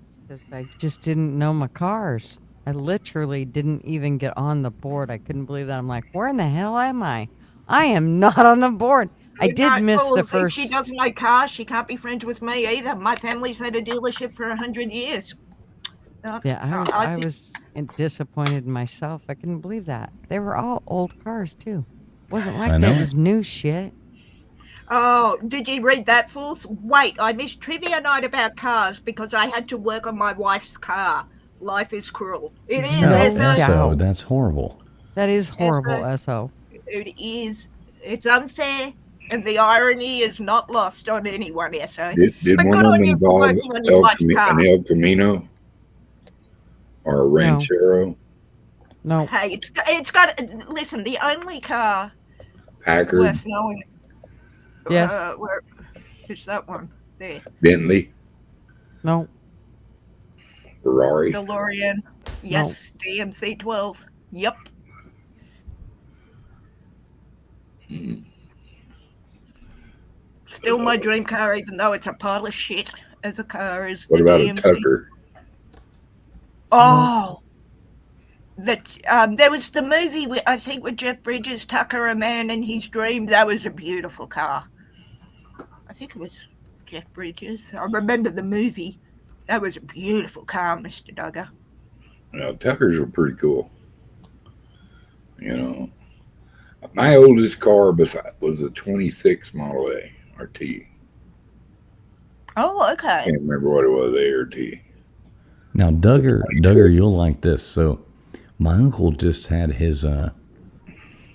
just didn't know my cars. I literally didn't even get on the board. I couldn't believe that. I'm like, where in the hell am I? I am not on the board. I did Not miss fools. the If first. she doesn't know cars, she can't be friends with me either. My family's had a dealership for 100 years. Yeah, I think- was disappointed in myself. I couldn't believe that. They were all old cars too. Wasn't like I that know. was new shit. Oh, did you read that, fools? Wait, I missed trivia night about cars because I had to work on my wife's car. Life is cruel. It is, No, Essa. yeah. So that's horrible. That is horrible, right. SO. It is. It's unfair, and the irony is not lost on anyone, Essa. Did But one good of on them you for involve working on your wife's car. an El Camino or a Ranchero, No, Hey, it's got. Listen, the only car Packard, worth knowing. Yes. Where is that one? There, Bentley, no. Ferrari? DeLorean. Yes, DMC-12. Yep. Mm. Still my dream car, even though it's a pile of shit as a car is What the about a DMC. Tucker? Oh, that there was the movie with, I think with Jeff Bridges, Tucker, a man in his dream. That was a beautiful car. I think it was Jeff Bridges. I remember the movie. That was a beautiful car, Mr. Duggar. Tuckers were pretty cool. You know, My oldest car was a 26 Model A or T. Oh, okay. Can't remember what it was, A or T. Now, Duggar, you'll like this. So, my uncle just had his,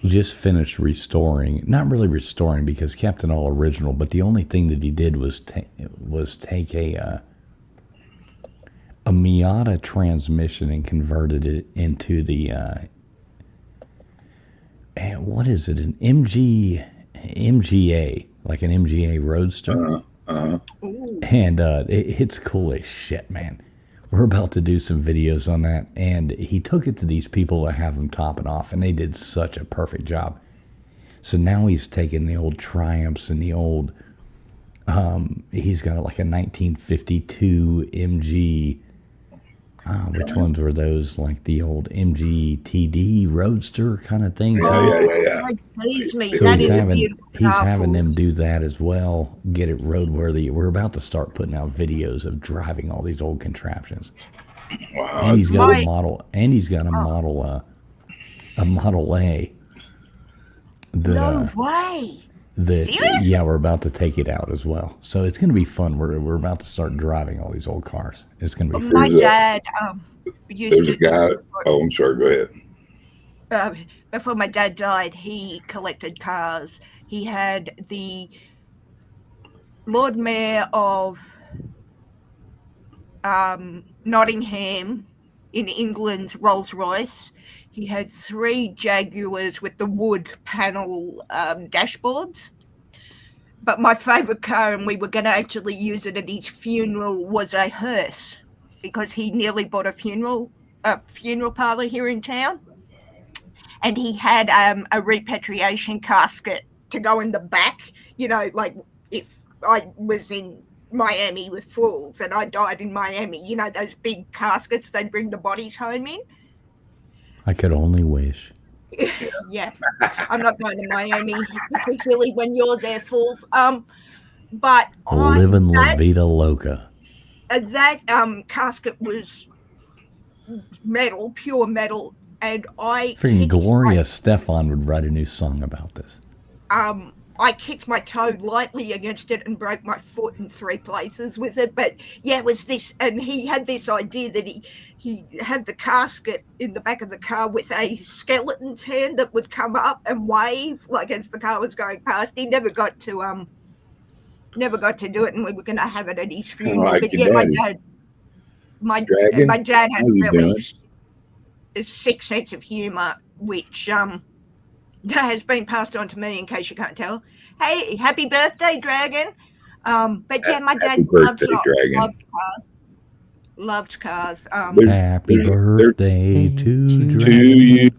just finished restoring. Not really restoring because kept it all original. But the only thing that he did was take a Miata transmission and converted it into the what is it? An MGA, like an MGA Roadster. Ooh. And it's cool as shit, man. We're about to do some videos on that, and he took it to these people to have them top it off, and they did such a perfect job. So now he's taking the old Triumphs and the old, he's got like a 1952 MG. Which ones were those? Like the old MGTD Roadster kind of things. Yeah. Please me. So That he's is a having beautiful he's car, having them Fools. do that as well. Get it roadworthy. We're about to start putting out videos of driving all these old contraptions. Wow. And he's got My- a model. And he's got a Model A. No way. Serious? Yeah, we're about to take it out as well. So it's going to be fun. We're about to start driving all these old cars. It's going to be fun. My There's a- dad used There's to. a guy. Oh, I'm sorry. Go ahead. Before my dad died, he collected cars. He had the Lord Mayor of Nottingham in England's Rolls Royce. He had 3 Jaguars with the wood panel dashboards. But my favourite car, and we were going to actually use it at his funeral, was a hearse, because he nearly bought a funeral parlour here in town. And he had a repatriation casket to go in the back. You know, like if I was in Miami with Fools and I died in Miami, you know, those big caskets they bring the bodies home in. I could only wish. Yeah, I'm not going to Miami, particularly when you're there, Fools. But Living La Vida Loca. that casket was metal, pure metal, and I Freaking kicked Gloria Stefan would write a new song about this. I kicked my toe lightly against it and broke my foot in 3 places with it. But yeah, it was this, and he had this idea that he had the casket in the back of the car with a skeleton's hand that would come up and wave like as the car was going past. He never got to do it, and we were going to have it at his funeral. like but your yeah, daddy. my Dragon, dad had how you really doing? a sick sense of humor, which has been passed on to me, in case you can't tell. Hey, happy birthday, Dragon. But yeah, my dad Happy birthday, Dragon. loved cars. Happy birthday to To Dragon. you.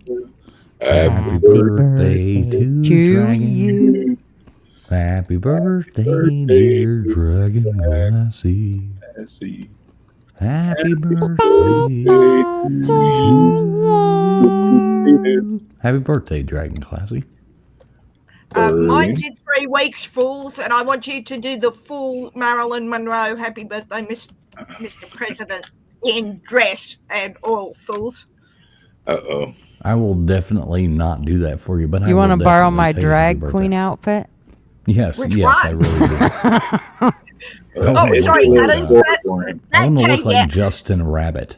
Happy birthday to Dragon. you. Happy birthday, dear Dragon Classy. Happy Happy birthday to you. Happy birthday, Dragon Classy. Mine's in 3 weeks, Fools, and I want you to do the full Marilyn Monroe happy birthday, Mr. President, in dress and all, Fools. Uh-oh. I will definitely not do that for you, but You want to borrow my drag queen outfit? Yes, Which yes, I one? really do. Oh, it's sorry, a little that is short that- for him. I want to look like yeah. Justin Rabbit.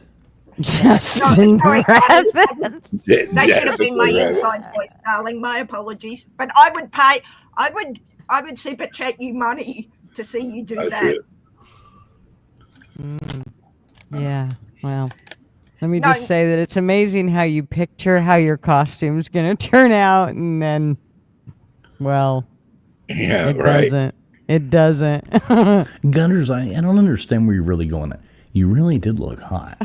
Justin sorry, Rabbit. That should have been my inside voice, darling. My apologies. But I would super chat you money to see you do That's that. it. Yeah, well, let me No. just say that it's amazing how you picture how your costume's going to turn out, and then, well, Yeah, it right. doesn't. It doesn't. Gunners, I don't understand where you're really going at. You really did look hot.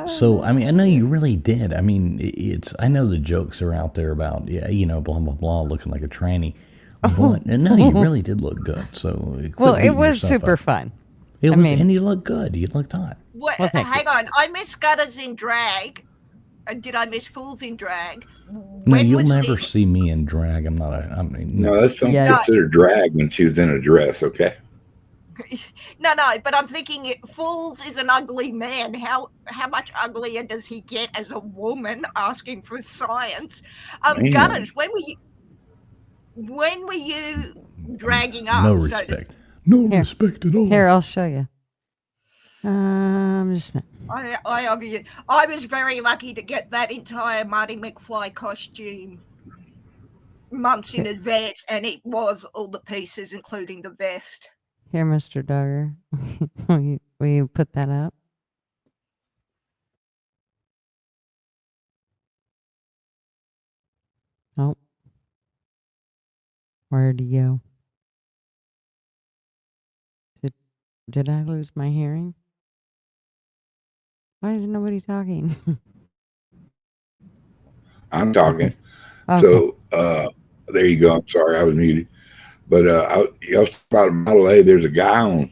So, I mean, I know you really did. I mean, I know the jokes are out there about, yeah, you know, blah, blah, blah, looking like a tranny. But, no, you really did look good. So, quit Well, it beating was yourself super up. fun. It I was, mean- and you looked good. You looked hot. What, Well, thank hang on. I miss Gutters in drag. Did I miss Fools in drag? No, When you'll was never this? see me in drag. I'm not I mean, no. No, that's don't Yeah. consider drag when she was in a dress, okay? No, but I'm thinking Fools is an ugly man. How much uglier does he get as a woman asking for science? Man. Gutters, when were you? When were you dragging up? No so to respect. No Here. respect at all. Here, I'll show you. Just I was very lucky to get that entire Marty McFly costume months in advance, and it was all the pieces, including the vest. here, Mr. Duggar. will you put that up? Oh. Where'd he go? Did I lose my hearing? Why is nobody talking? I'm talking. Okay. So there you go. I'm sorry, I was muted. But you also about a Model A. There's a guy on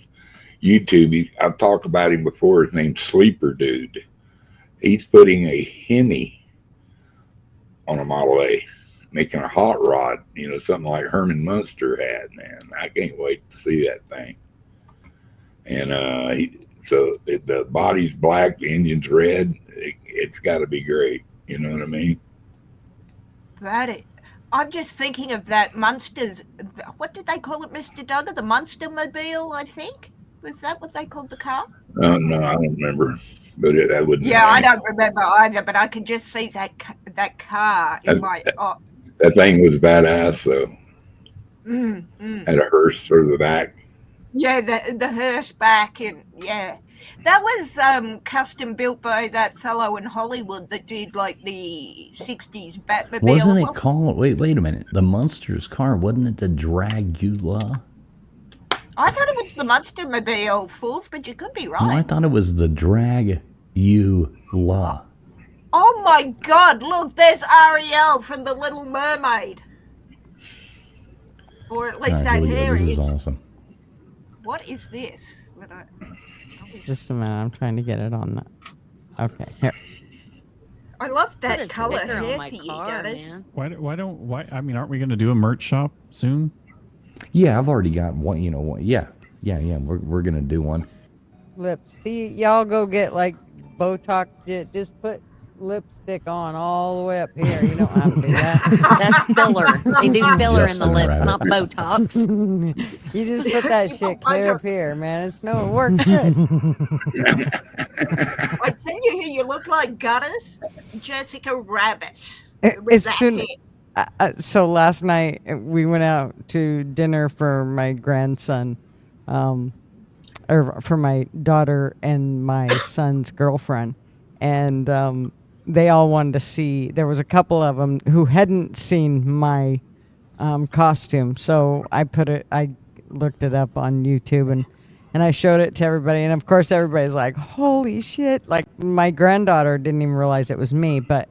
YouTube. I've talked about him before. His name's Sleeper Dude. He's putting a Hemi on a Model A, making a hot rod. You know, something like Herman Munster had. Man, I can't wait to see that thing. And the body's black, the engine's red. It's got to be great. You know what I mean? I'm just thinking of that Munsters. What did they call it, Mr. Duggar? The Munster Mobile, I think. Was that what they called the car? No, I don't remember. But that would. Yeah, I don't remember either. But I could just see that car in my. That thing was badass, though. Had a hearse through the back. Yeah, the hearse back, and yeah, that was custom built by that fellow in Hollywood that did like the '60s Batmobile. Wasn't it called? Wait a minute. The Munster's car, wasn't it the Dragula? I thought it was the Munstermobile, fools, but you could be right. No, I thought it was the Dragula. Oh my God! Look, there's Ariel from The Little Mermaid, or at least that hair This is. is awesome. What is this? Just a minute. I'm trying to get it on that. Okay, here. I love Put that a color sticker hair on my for you car, guys. man. Why? I mean, aren't we going to do a merch shop soon? Yeah, I've already got one. You know what? Yeah. We're gonna do one. Lips. See, y'all go get like Botox. Just put lipstick on all the way up here. You don't have to do that. That's filler. They do filler in the Justin lips, Rabbit. not Botox. You just put that shit clear up here, man. It works good. I tell you who you look like, Gutters. Jessica Rabbit. As With that soon, hair. so last night we went out to dinner for my grandson, or for my daughter and my son's girlfriend, and they all wanted to see. There was a couple of them who hadn't seen my costume, so I looked it up on YouTube and I showed it to everybody, and of course everybody's like, "Holy shit!" Like my granddaughter didn't even realize it was me, but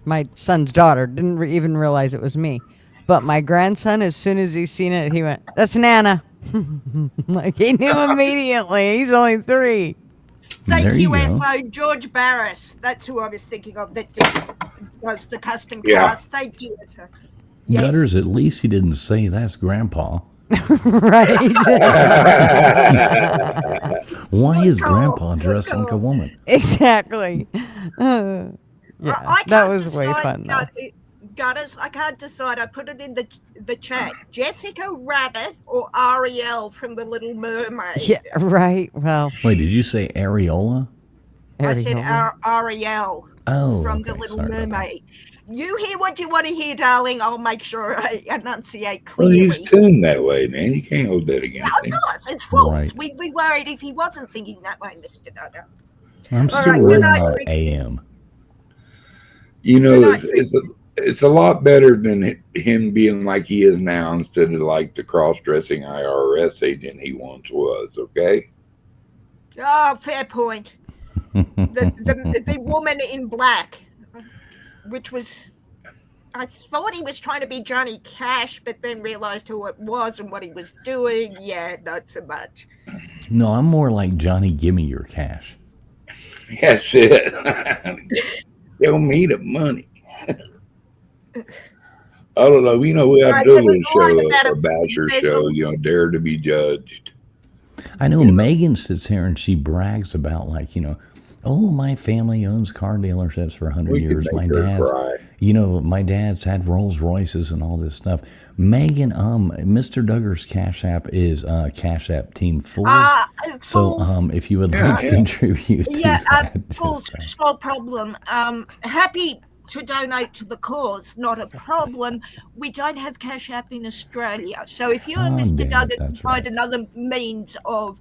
my son's daughter didn't even realize it was me. But my grandson, as soon as he seen it, he went, "That's Nana." Like he knew immediately. He's only 3. Thank There you, you go. SO. George Barris. That's who I was thinking of that does the custom Yeah. cars. Thank you, SO. Yes. Gutters, at least he didn't say that's Grandpa. Right. Why is Good Grandpa call, dressed good like a call. woman? Exactly. Yeah, I that can't was way decide, fun though. Gutters, I can't decide. I put it in the chat. Jessica Rabbit or Ariel from The Little Mermaid? Yeah, right. Well, Wait, did you say Areola? I said Ariel. Ariel Oh, from okay, The Little sorry about that. Mermaid. You hear what you want to hear, darling. I'll make sure I enunciate Well, clearly. he's tuned that way, man. You can't hold that Yeah, against of him. course, it's false. Right. We worried if he wasn't thinking that way, Mr. Duggar. I'm All still right, worried good night, about Rick. AM. You know, Good night, it's a lot better than him being like he is now instead of like the cross-dressing IRS agent he once was. Okay. Oh, fair point. The woman in black, which was, I thought he was trying to be Johnny Cash, but then realized who it was and what he was doing. Yeah, not so much. No, I'm more like Johnny. Give me your cash. That's it. Show me the money. I don't know. You know, we have to do a Right, there little was one show, about a basher there's show. a- You know, Dare to be Judged. I know Megan sits here and she brags about, like, Oh, my family owns car dealerships for 100 We could years. make My her dad's, cry. my dad's had Rolls Royces and all this stuff. Megan, Mr. Duggar's Cash App is Cash App Team Fools. So, Fools. if you would like to contribute to Yeah, that, Fools, small problem. Happy to donate to the cause, not a problem. We don't have Cash App in Australia. So if you and Mr. damn it, Duggar can that's find right. another means of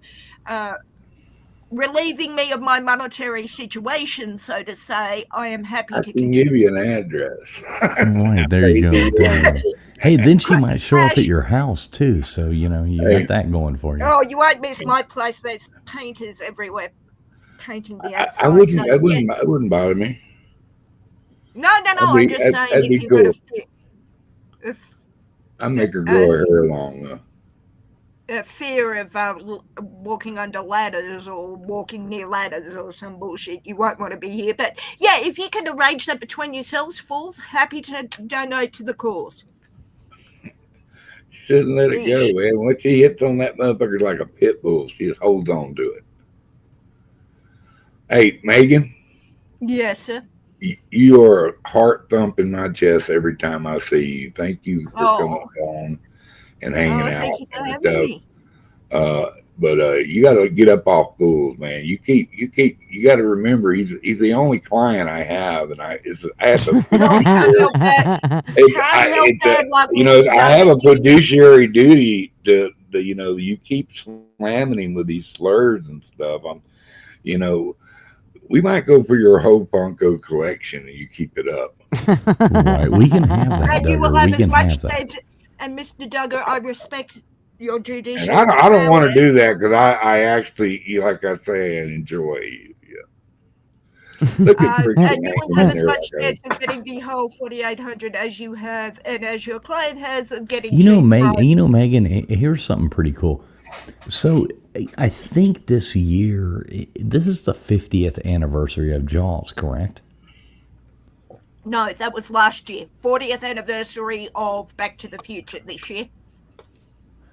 relieving me of my monetary situation, so to say, I am happy I to can give you an address. Right, there you go. There you go. Hey, then she might show up at your house too. So, you Hey. got that going for you. Oh, you won't miss my place. There's painters everywhere painting the outside. I wouldn't. so, It wouldn't bother me. No, That'd I'm be- just that'd saying be if you've got cool. if I make her grow her hair long though. a fear of walking under ladders or walking near ladders or some bullshit, you won't want to be here. But yeah, if you can arrange that between yourselves, fools, happy to donate to the cause. Shouldn't let it go, man. Once she hits on that motherfucker like a pit bull, she just holds on to it. Hey, Megan, Yes, sir. you are a heart thump in my chest every time I see you. Thank you for Oh. coming on and hanging out Thank you for and having stuff. me. But you got to get up off fools, man. You got to remember he's the only client I have, and I have to. Can't help that. I have a fiduciary duty to you keep slamming him with these slurs and stuff. We might go for your whole Funko collection and you keep it up. Right, we can have that, And you will Duggar. have We as can much have that. faith. And Mr. Duggar, I respect your judicial. And I don't want to do that because I actually, like I say, I enjoy you. Yeah. Look at And freaking you will hanging have in as there much like chance of getting the whole 4,800 as you have, and as your client has of getting. Megan, here's something pretty cool. So I think this year, this is the 50th anniversary of Jaws, correct? No, that was last year. 40th anniversary of Back to the Future this year.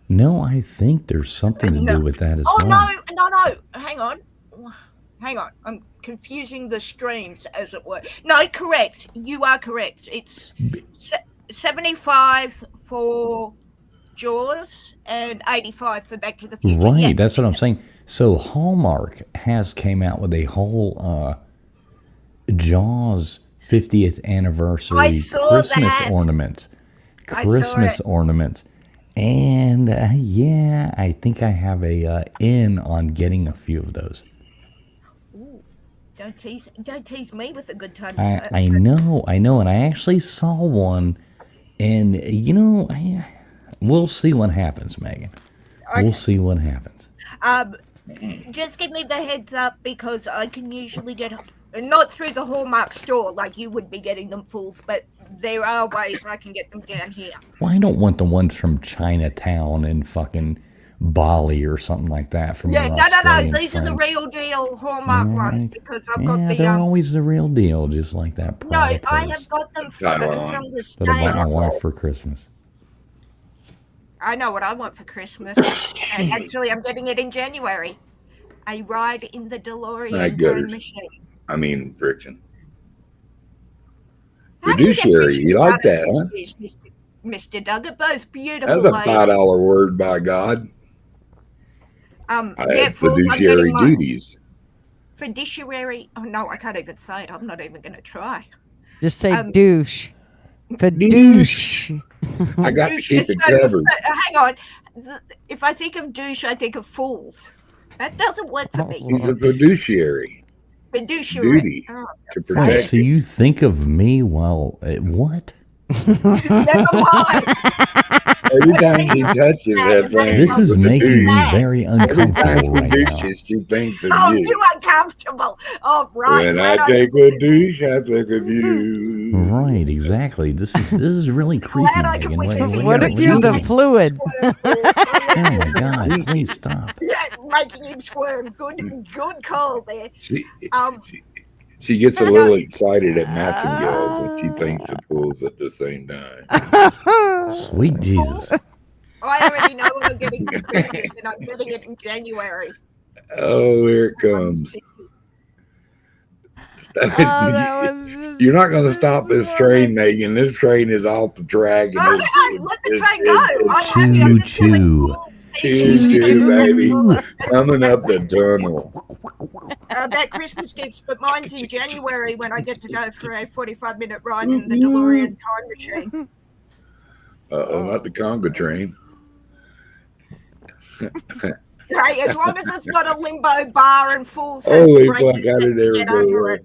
No, I think there's something to do with that as well. No. Hang on. I'm confusing the streams, as it were. No, correct. You are correct. It's 75 for Jaws and 85 for Back to the Future. Right, Yeah. that's what I'm saying. So Hallmark came out with a whole Jaws 50th anniversary I saw Christmas that. ornaments. I saw Christmas it. ornaments. And I think I have a in on getting a few of those. Ooh, don't tease me with a good time. I know, and I actually saw one, and we'll see what happens, Megan. We'll see what happens. Just give me the heads up because I can usually get not through the Hallmark store like you would be getting them, fools, but there are ways I can get them down here. Well, I don't want the ones from Chinatown and fucking Bali or something like that. From Yeah, your no. Australian These are the friends. real deal Hallmark ones Right. because I've got They're the always the real deal, just like that. No, Prada I purse have got them Taiwan. from the that I bought my States. wife for Christmas. I know what I want for Christmas. And actually, I'm getting it in January. A ride in the My DeLorean gutters. time machine. I mean, friction. How do you get Fiduciary, friction you like out that, of huh? these, Mr. Duggar? Both beautiful That's a ladies. $5 word, by God. I Yeah, have fools, I'm fiduciary getting my duties. fiduciary. Oh no, I can't even say it. I'm not even going to try. Just say Douche. douche. Fadouche. I got to Douche keep is it so- covered. hang on. If I think of douche, I think of fools. That doesn't work for me. He's a fiduciary Fiduciary. duty Oh, to Right, protect so you think of me while what? never mind. Every time she touches that thing, This is with the making me douche, very every time uncomfortable she right now. douches, she thinks of Oh, you. you uncomfortable. Oh, right. When glad I take a douche, I think of you. Right, exactly. This is really creepy, Glad I can Megan. witness it. What if are you're you the doing? fluid? Oh my God! Please stop. Yeah, making him squirm. Good call there. Um, She gets a No, little excited at matching girls, and she thinks of fools at the same time. Sweet Jesus. I already know what I'm getting for Christmas, and I'm getting it in January. Oh, here it comes. that was just You're not going to stop this train, Megan. This train is off the track. No, no, let the train go. I'm happy. I'm just Choo-choo. feeling cool. Choo-choo, baby. Coming up the tunnel. About Christmas gifts, but mine's in January when I get to go for a 45-minute ride in the DeLorean time machine. Not the Conga train. Hey, as long as it's got a limbo bar and fools Holy fuck, how did it ever go wrong?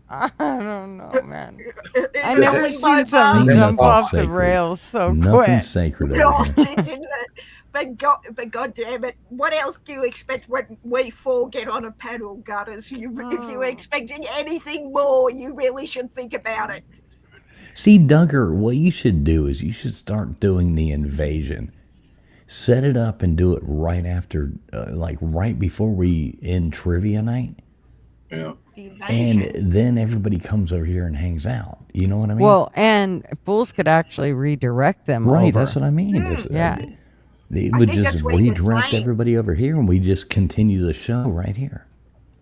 I don't know, man. Is I it a never limbo seen bar? something Nothing's jump off the sacred. rails so Nothing's quick. sacred No, over it here. didn't. But God damn it. What else do you expect when we four get on a paddle, Gutters? If you're expecting anything more, you really should think about it. See, Duggar, what you should do is you should start doing the invasion. Set it up and do it right after, like right before we end trivia night. Yeah. The invasion. And then everybody comes over here and hangs out. You know what I mean? Well, and fools could actually redirect them right, over. that's what I mean. Yeah. It I would think just that's what he was redirect saying. everybody over here and we just continue the show right here.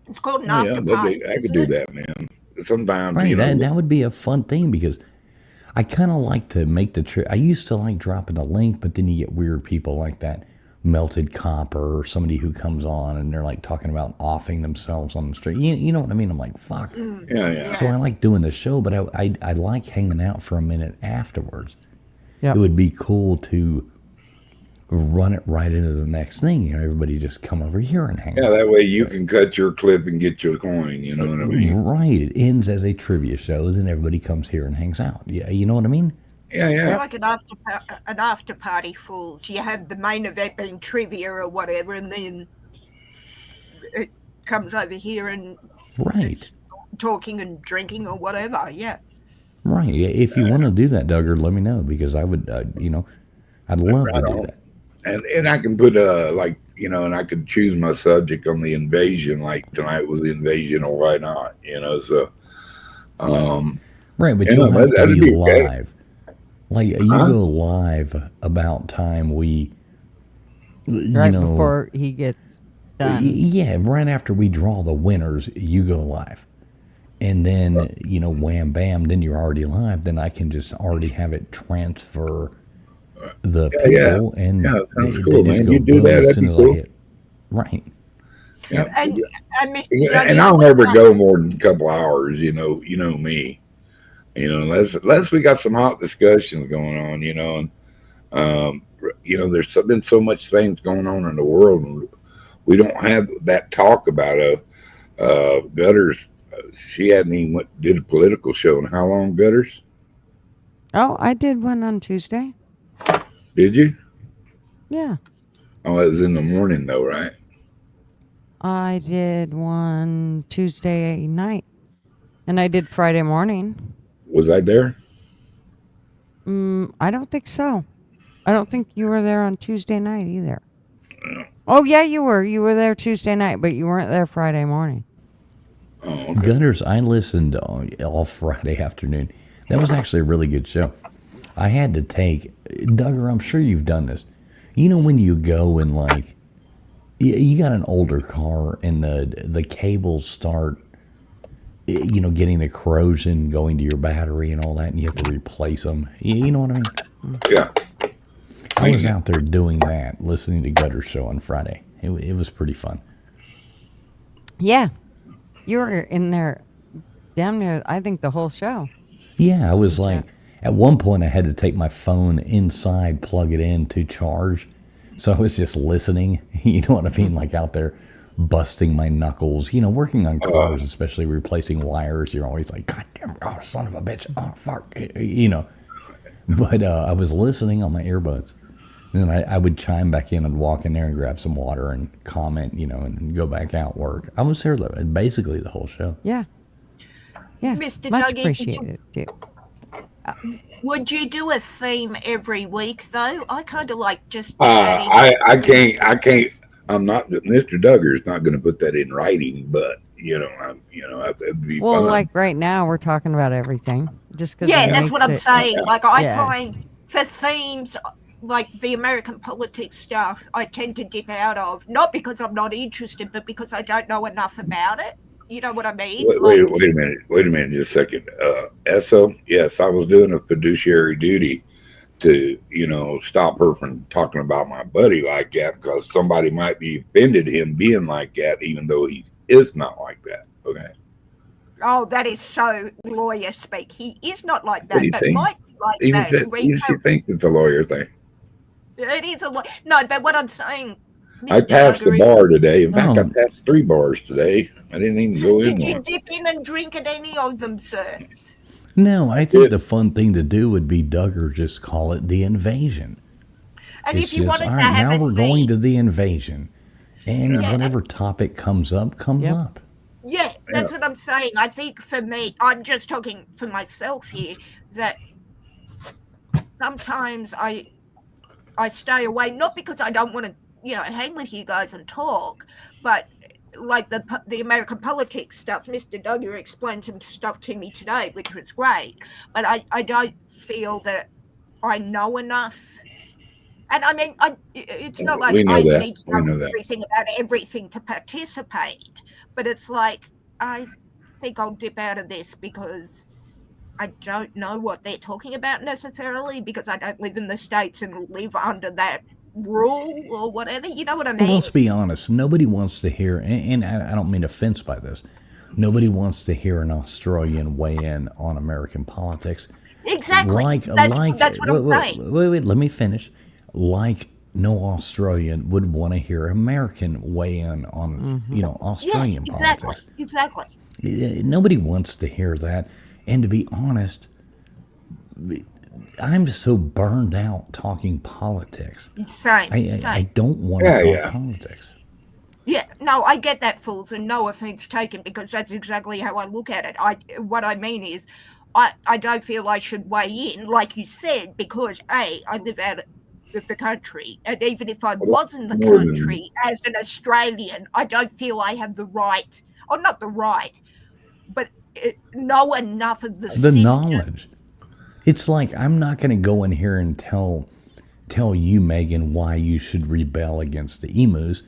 It's called an Yeah, after party. I could do that, man. Sometimes, Right, you know. that would be a fun thing because I kind of like to make the trip. I used to like dropping a link, but then you get weird people like that Melted Copper or somebody who comes on and they're like talking about offing themselves on the street. You know what I mean? I'm like, fuck. Yeah. So I like doing the show, but I like hanging out for a minute afterwards. Yep. It would be cool to run it right into the next thing. You know, everybody just come over here and hang Yeah, out. that way you can cut your clip and get your coin. You know what I mean? Right. It ends as a trivia show, and everybody comes here and hangs out. Yeah, you know what I mean? Yeah, It's yeah. like an after party, fools. You have the main event being trivia or whatever, and then it comes over here and Right. talking and drinking or whatever. Yeah. Right. Yeah, if you want to do that, Duggar, let me know because I would, I'd love to do on. that. And I can put like, you know, and I could choose my subject on the invasion. Like tonight was the invasion, or why not? You know, so Right, but Yeah, you'll have to that'd be be okay. live. Like you Huh? go live about time we, right before he gets done. Yeah, right after we draw the winners, you go live. And then, wham bam, then you're already live. Then I can just already have it transfer the Yeah, people and Yeah, sounds they cool, just man. go You do boom that, as that'd soon be as cool. I hit. Right. Yeah. And Mr. Yeah, Doug, and I'll never go more than a couple hours. You know me. You know, unless we got some hot discussions going on. You know, and there's been so much things going on in the world, and we don't have that talk about Gutters. She hadn't even did a political show in how long, Gutters? Oh, I did one on Tuesday. Did you? Yeah. Oh, it was in the morning though, right? I did one Tuesday night. And I did Friday morning. Was I there? I don't think so. I don't think you were there on Tuesday night either. Oh, yeah, you were. You were there Tuesday night, but you weren't there Friday morning. Oh, okay. Gutters, I listened all Friday afternoon. That was actually a really good show. I had to take, Duggar, I'm sure you've done this. You know when you go and like, you got an older car and the cables start, getting the corrosion going to your battery and all that, and you have to replace them. You know what I mean? Yeah. I was out there doing that, listening to Gutter's show on Friday. It was pretty fun. Yeah. You were in there damn near, I think, the whole show. Yeah, I was like, at one point I had to take my phone inside, plug it in to charge. So I was just listening, you know what I mean? Like out there busting my knuckles, working on cars, especially replacing wires. You're always like, God damn, oh, son of a bitch, oh, fuck, But I was listening on my earbuds. And then I would chime back in and walk in there and grab some water and comment, and go back out work. I was there basically the whole show. Yeah. Yeah. Mr. Much Dougie, appreciated, too. would you do a theme every week though? I kind of like just adding. I can't. I'm not. Mr. Duggar's not going to put that in writing, but it'd be Well, fun. like right now, we're talking about everything. Just because. Yeah, that's what I'm saying. Like I Yeah. find for themes like the American politics stuff, I tend to dip out of, not because I'm not interested, but because I don't know enough about it. You know what I mean? Wait a minute, just a second. Esso, yes, I was doing a fiduciary duty to, stop her from talking about my buddy like that because somebody might be offended him being like that, even though he is not like that. Okay. Oh, that is so lawyer speak. He is not like What that, do you but think? might be like Even that. if she thinks it's a lawyer thing. It is a lot. No, but what I'm saying, I Mr. passed the Duggery, bar today. In fact, I Oh. passed 3 bars today. I didn't even go in did you one. dip in and drink at any of them, sir? No, I think the fun thing to do would be Duggar just call it the invasion. And It's if you just, wanted all to right, have now a we're theme, going to the invasion. And Yeah. whatever topic comes up, comes Yep. up. yeah, that's what I'm saying. I think for me, I'm just talking for myself here, that sometimes I stay away, not because I don't want to, hang with you guys and talk, but like the American politics stuff. Mr. Duggar explained some stuff to me today, which was great, but I don't feel that I know enough. And I mean, it's not like We know I that. need to We know know that. everything about everything to participate, but it's like I think I'll dip out of this because I don't know what they're talking about necessarily, because I don't live in the States and live under that rule or whatever. You know what I Well, mean? let's be honest. Nobody wants to hear, and I don't mean offense by this, nobody wants to hear an Australian weigh in on American politics. Exactly. That's what I'm saying. Wait, let me finish. Like no Australian would want to hear American weigh in on, Australian politics. Exactly. Nobody wants to hear that. And to be honest, I'm so burned out talking politics. Same. I don't want to talk politics. Yeah, no, I get that, fools, and no offense taken, because that's exactly how I look at it. What I mean is, I don't feel I should weigh in, like you said, because I live out of the country, and even if I was in the country as an Australian, I don't feel I have the right, or not the right, but know enough of the system. Knowledge. It's like I'm not going to go in here and tell you, Megan, why you should rebel against the emus,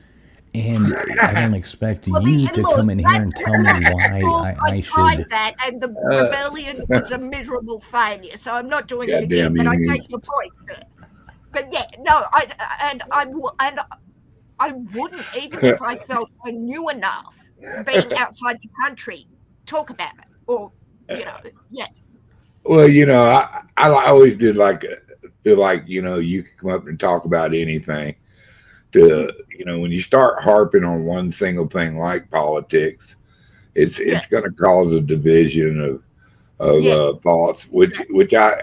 and I don't expect you to come in here and tell me why I tried should. that, and the rebellion was a miserable failure. So I'm not doing it again. But I take your point, sir. But yeah, no, I wouldn't, even if I felt I knew enough, being outside the country, talk about it, or yeah. Well, I always did feel like you could come up and talk about anything. When you start harping on one single thing like politics, it's going to cause a division of thoughts, which I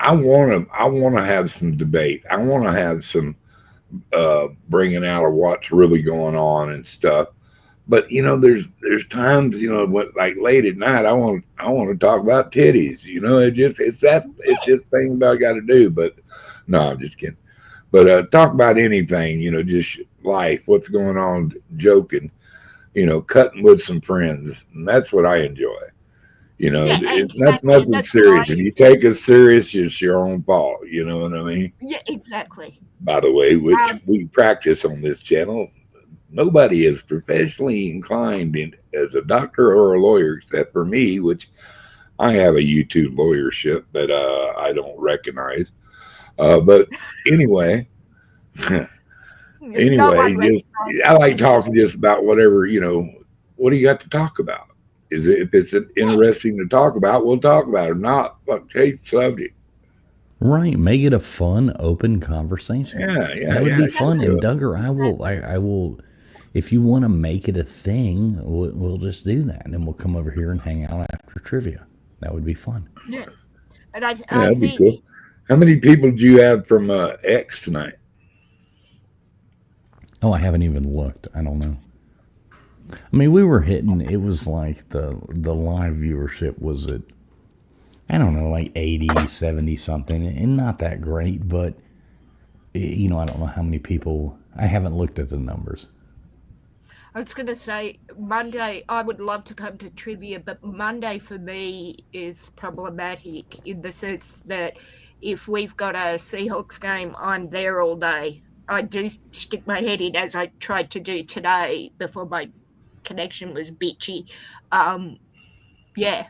want to have some debate. I want to have some bringing out of what's really going on and stuff. But there's times like late at night I want to talk about titties. It's just things I got to do. But no, I'm just kidding. But talk about anything, just life, what's going on, joking, cutting with some friends, and that's what I enjoy. It's nothing serious. If you take it serious, it's your own fault. You know what I mean? Yeah, exactly. By the way, which we practice on this channel. Nobody is professionally inclined as a doctor or a lawyer except for me, which I have a YouTube lawyership that I don't recognize. But anyway, I like talking just about whatever, what do you got to talk about? If it's interesting to talk about, we'll talk about it. Not change subject. Right, make it a fun, open conversation. Yeah, that would be fun. And Duggar, I will. If you want to make it a thing, we'll just do that, and then we'll come over here and hang out after trivia. That would be fun. Yeah, and I that'd think, be cool. How many people do you have from X tonight? Oh, I haven't even looked. I don't know. I mean, we were hitting. It was like the live viewership was at, I don't know, like 80, 70 something, and not that great. But I don't know how many people. I haven't looked at the numbers. I was going to say Monday, I would love to come to trivia, but Monday for me is problematic in the sense that if we've got a Seahawks game, I'm there all day. I do stick my head in, as I tried to do today before my connection was bitchy. Yeah,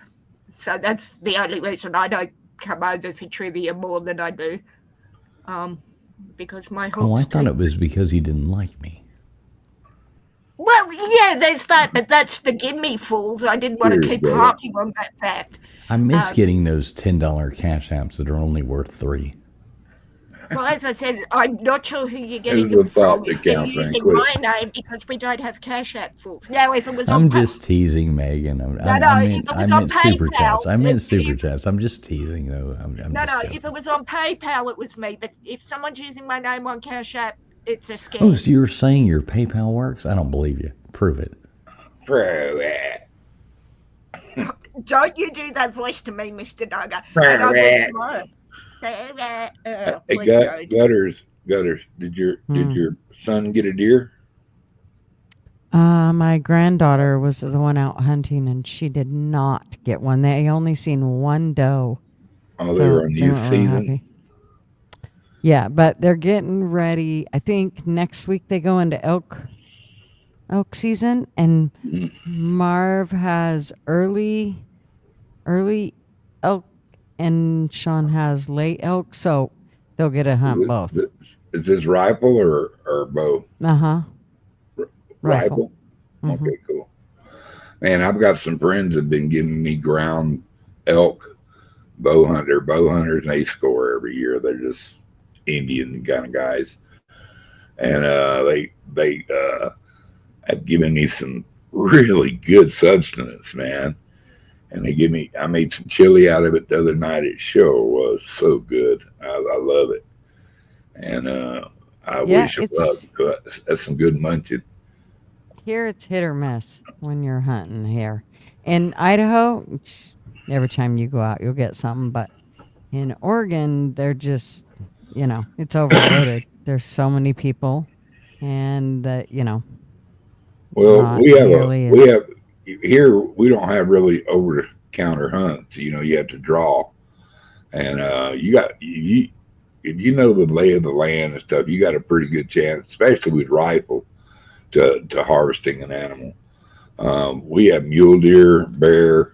so that's the only reason I don't come over for trivia more than I do. Because my whole Oh, I thought it was because you didn't like me. Well, yeah, there's that, but that's the gimme fools. I didn't want to Cheers, keep brother. harping on that fact. I miss getting those $10 cash apps that are only worth $3. Well, as I said, I'm not sure who you're getting There's a them thought from. that You're counts, man. using Quit my name because we don't have Cash App fools. Now, if it was on I'm just teasing, Megan. I if it was I on meant super PayPal, chats. I meant if- super chats. I'm just teasing, though. I'm no, just joking. if it was on PayPal, it was me. But if someone's using my name on Cash App, it's a scam. Oh, so you're saying your PayPal works? I don't believe you. Prove it. Prove it. Don't you do that voice to me, Mr. Duggar. Prove And I will it. tomorrow. Hey, Please don't. Gutters. Did your son get a deer? My granddaughter was the one out hunting, and she did not get one. They only seen one doe. Oh, they so were on they youth weren't real season. happy. Yeah, but they're getting ready. I think next week they go into elk season, and Marv has early elk, and Sean has late elk, so they'll get to hunt both. Is this rifle or bow? Uh-huh. Rifle. Mhm. Okay, cool. Man, I've got some friends that have been giving me ground elk bow hunters, and they score every year. They're just Indian kind of guys, and they have given me some really good sustenance, man. And I made some chili out of it the other night. It sure was so good. I love it, and I wish it was. That's some good munching. Here it's hit or miss when you're hunting here. In Idaho, every time you go out, you'll get something. But in Oregon, they're just, it's overloaded. There's so many people, and Well, not we nearly have here. We don't have really over the counter hunts. You have to draw, and if you know the lay of the land and stuff, you got a pretty good chance, especially with rifle, to harvesting an animal. We have mule deer, bear,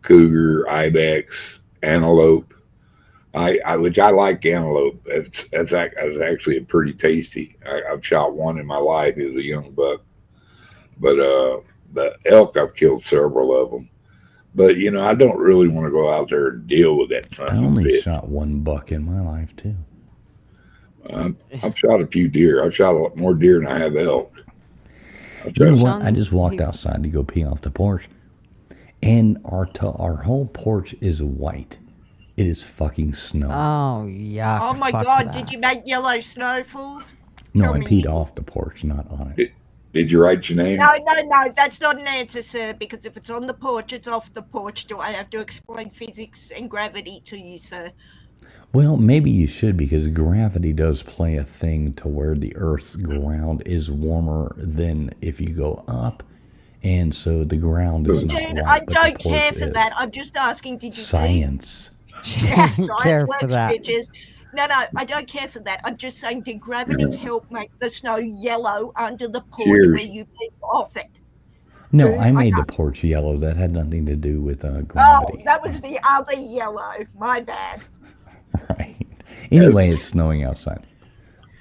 cougar, ibex, antelope. Which I like antelope. That's actually pretty tasty. I've shot one in my life as a young buck, but the elk, I've killed several of them. But I don't really want to go out there and deal with that. I only shot one buck in my life too. I've shot a few deer. I've shot a lot more deer than I have elk. You know what? I just walked outside to go pee off the porch, and our whole porch is white. It is fucking snow. Oh, yeah. Oh my God! Did you make yellow snow, fools? No, tell I me. peed off the porch, not on it. Did you write your name? No, that's not an answer, sir, because if it's on the porch, it's off the porch. Do I have to explain physics and gravity to you, sir? Well, maybe you should, because gravity does play a thing to where the Earth's ground is warmer than if you go up, and so the ground is not Dude, white, I but the don't porch care for is. that. I'm just asking, did you Science. She Yeah, doesn't science care works, for that. bitches. No, I don't care for that. I'm just saying, did gravity help make the snow yellow under the porch Cheers. where you peed off it? No, Dude, I made I the porch yellow. That had nothing to do with Oh, gravity. that was the other yellow. My bad. Right. Anyway, it's snowing outside.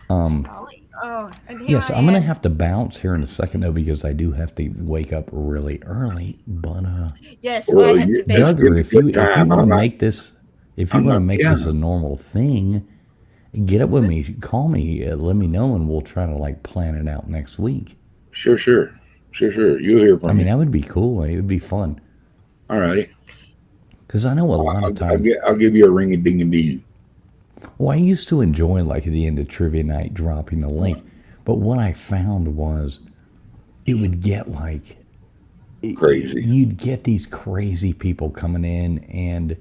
Oh, and here Yes, I I'm gonna am. have to bounce here in a second though, because I do have to wake up really early. But Yes, Well, I have to be. Duggar, if you time. want I'm to not- make this, if you I'm want to not- make yeah. this a normal thing, get up with me, call me, let me know, and we'll try to plan it out next week. Sure. You'll hear from I mean, me. that would be cool. It would be fun, All righty. because I know a lot of times. I'll give you a ring a ding a ding. Well, I used to enjoy, at the end of trivia night, dropping the link, but what I found was it would get Crazy. You'd get these crazy people coming in, and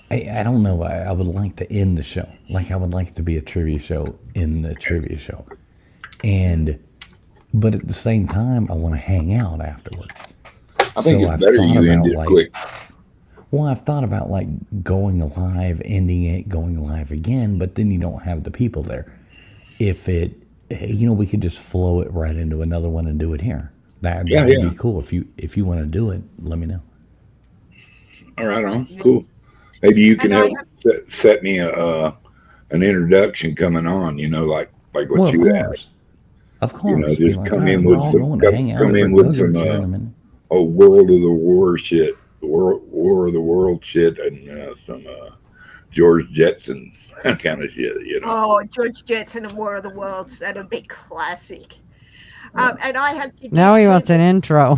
I don't know. I would like to end the show. I would like it to be a trivia show in the trivia show, but at the same time, I want to hang out afterwards. I think So it's I've better thought you about, end it quick. Well, I've thought about going live, ending it, going live again, but then you don't have the people there. If it we could just flow it right into another one and do it here. That Yeah, would yeah. be cool. If you want to do it, let me know. All right, on. Cool. Maybe you can And I help set me an introduction coming on. Like Well, what of you had. course, of course. Be Just like, come all right, in we're with all some going to hang out come over in at with some Duggar's here in a minute. World of the War shit, the War of the World shit, and some George Jetson kind of shit. Oh, George Jetson and War of the Worlds. That'd be classic. And I have to. Now he wants an intro.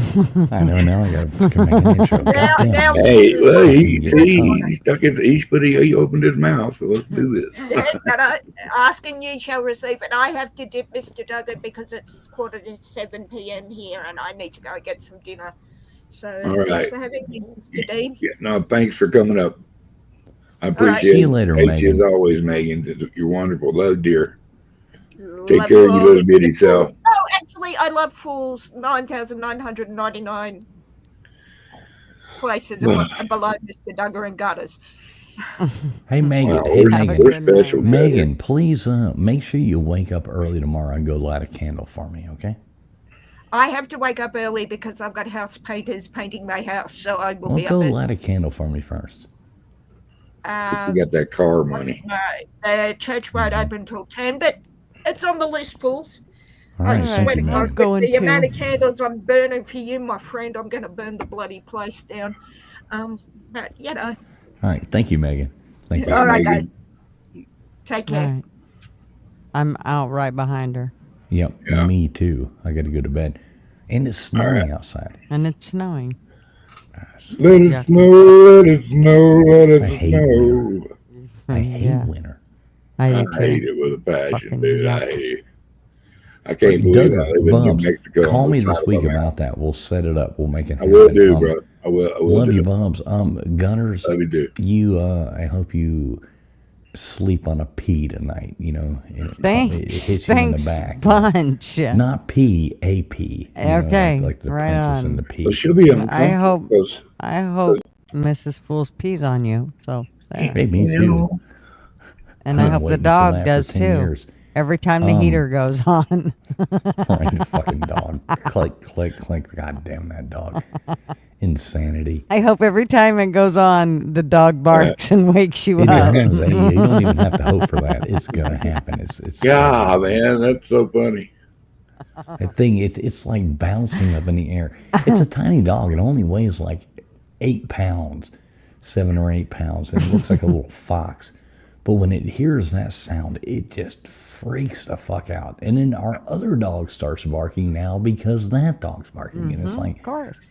I know. Now I got to fucking make an intro. Now- Goddamn. now- Hey, well, Fucking get it. he stuck it. He opened his mouth. So let's do this. And asking you shall receive, and I have to dip Mr. Duggan because it's 7:15 p.m. here, and I need to go get some dinner. So All thanks right. for having me, Mr. Dean. Yeah, no, thanks for coming up. I right. appreciate See you it. later, Thank you Megan. as always, Megan. You're wonderful. Love, dear. Take Love care of you your all. little bitty self. Oh, actually, I love Fools 9,999 places below Mr. Duggar and Gutters. Hey, Megan. Wow, Hey, we're, Megan. we're special. Megan, please make sure you wake up early tomorrow and go light a candle for me, okay? I have to wake up early because I've got house painters painting my house, so I will Well, be go up light a candle for me first. at. You got that car money. The church won't open till 10, but it's on the list, Fools. All I right, swear thank to you, God, I'm Megan. going with the to. amount of candles I'm burning for you, my friend, I'm going to burn the bloody place down. But, All right, thank you, Megan. Thank you. All right, Megan. guys. Take All care. right. I'm out right behind her. Yep, Yeah. me too. I got to go to bed. And it's snowing outside. And it's snowing. Let Yeah. it snow, let it snow, let I it hate snow. I hate Yeah, winter. I I do hate too. it with a passion, Fucking dude. I yuck. hate it. I can't believe I Duggar, live in New Bubs, Mexico. call on me the this side of week a mountain. about that. We'll set it up. We'll make it I happen. will do, bro. I will Love do. you, Bubs. Gunners, Love you, do. you, I hope you sleep on a pee tonight, and it Thanks. hits you in the Thanks, back. bunch. Not pee, a pee. Okay, like the right princess on. and the pea. Well, she'll be uncomfortable. I hope- 'cause, I hope Mrs. Fools pees on you. So there. Hey, me you too. know, And I Been hope the waiting for dog that for does 10 too. years. Every time the heater goes on. Right, fucking dog. Click, click, click. God damn that dog. Insanity. I hope every time it goes on, the dog barks and wakes you It up. does. You don't even have to hope for that. It's gonna happen. It's yeah, man, that's so funny. that thing. It's like bouncing up in the air. It's a tiny dog. It only weighs like 8 pounds, 7 or 8 pounds, and it looks like a little fox. But when it hears that sound, it just freaks the fuck out. And then our other dog starts barking now because that dog's barking, and it's like, Of course.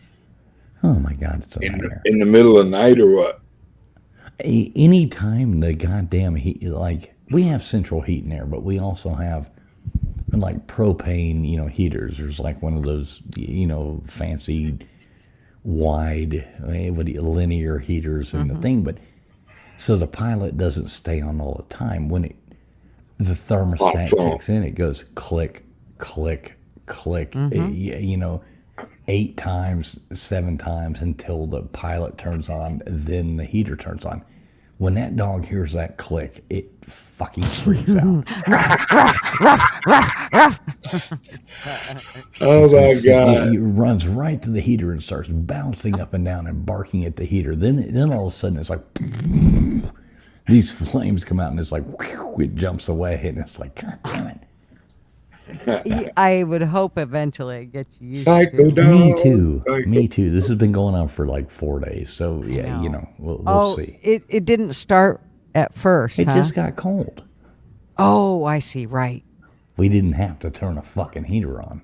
oh my god, it's a nightmare. In the middle of the night or what? Anytime the goddamn heat, like we have central heat in there, but we also have like propane, heaters. There's like one of those, fancy wide, linear heaters in the thing. But so the pilot doesn't stay on all the time. When the thermostat Pops on. kicks in, it goes click, click, click. 8 times, 7 times until the pilot turns on, then the heater turns on. When that dog hears that click, it fucking freaks out. Oh It's my insane. god! It runs right to the heater and starts bouncing up and down and barking at the heater. Then all of a sudden it's like these flames come out and it's like it jumps away and it's like, God damn it. I would hope eventually it gets used Psycho to. dog. Me too. Psycho. Me too. This has been going on for like 4 days. So yeah, know. we'll Oh, see. it didn't start at first, It huh? just got cold. Oh, I see. Right. We didn't have to turn a fucking heater on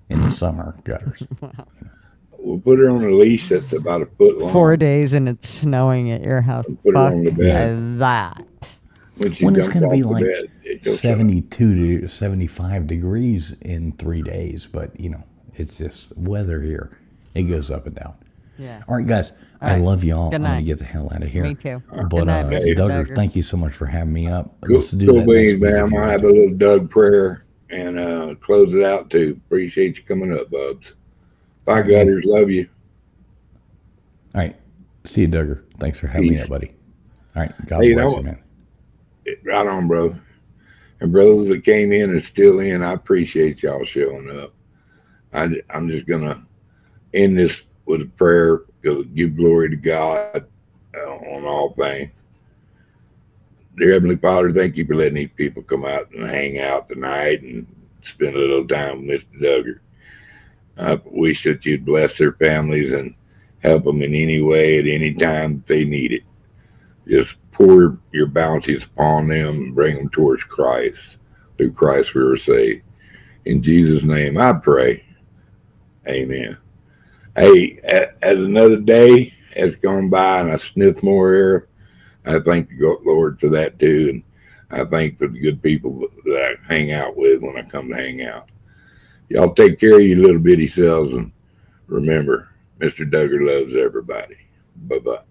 in the summer, Gutters. We'll put her on a leash that's about a foot long. 4 days and it's snowing at your house. Put her Fuck on the bed. that. When she When it's jumps going to be off the like bed, it goes 72 to 75 degrees in 3 days, but it's just weather here. It goes up and down. Yeah. All right, guys, I right. love y'all. Good I'm going night. to get the hell out of here. Me too. But Good night, Mr. Duggar, Duggar. thank you so much for having me up. Cool, Let's do cool that next beans, week. man. if I'm you gonna want have to. a little Doug prayer and close it out too. Appreciate you coming up, Bubs. Bye, Gutters. Love you. All right. See you, Duggar. Thanks for having me Peace. up, buddy. All right. God Hey, bless that you, man. Right on, bro. And brothers that came in and still in, I appreciate y'all showing up. I'm just going to end this with a prayer to give glory to God on all things. Dear Heavenly Father, thank you for letting these people come out and hang out tonight and spend a little time with Mr. Duggar. I wish that you'd bless their families and help them in any way at any time that they need it. Just pour your bounties upon them and bring them towards Christ. Through Christ we were saved. In Jesus' name I pray. Amen. Hey, as another day has gone by and I sniff more air, I thank the Lord for that too. And I thank for the good people that I hang out with when I come to hang out. Y'all take care of your little bitty selves and remember, Mr. Duggar loves everybody. Bye-bye.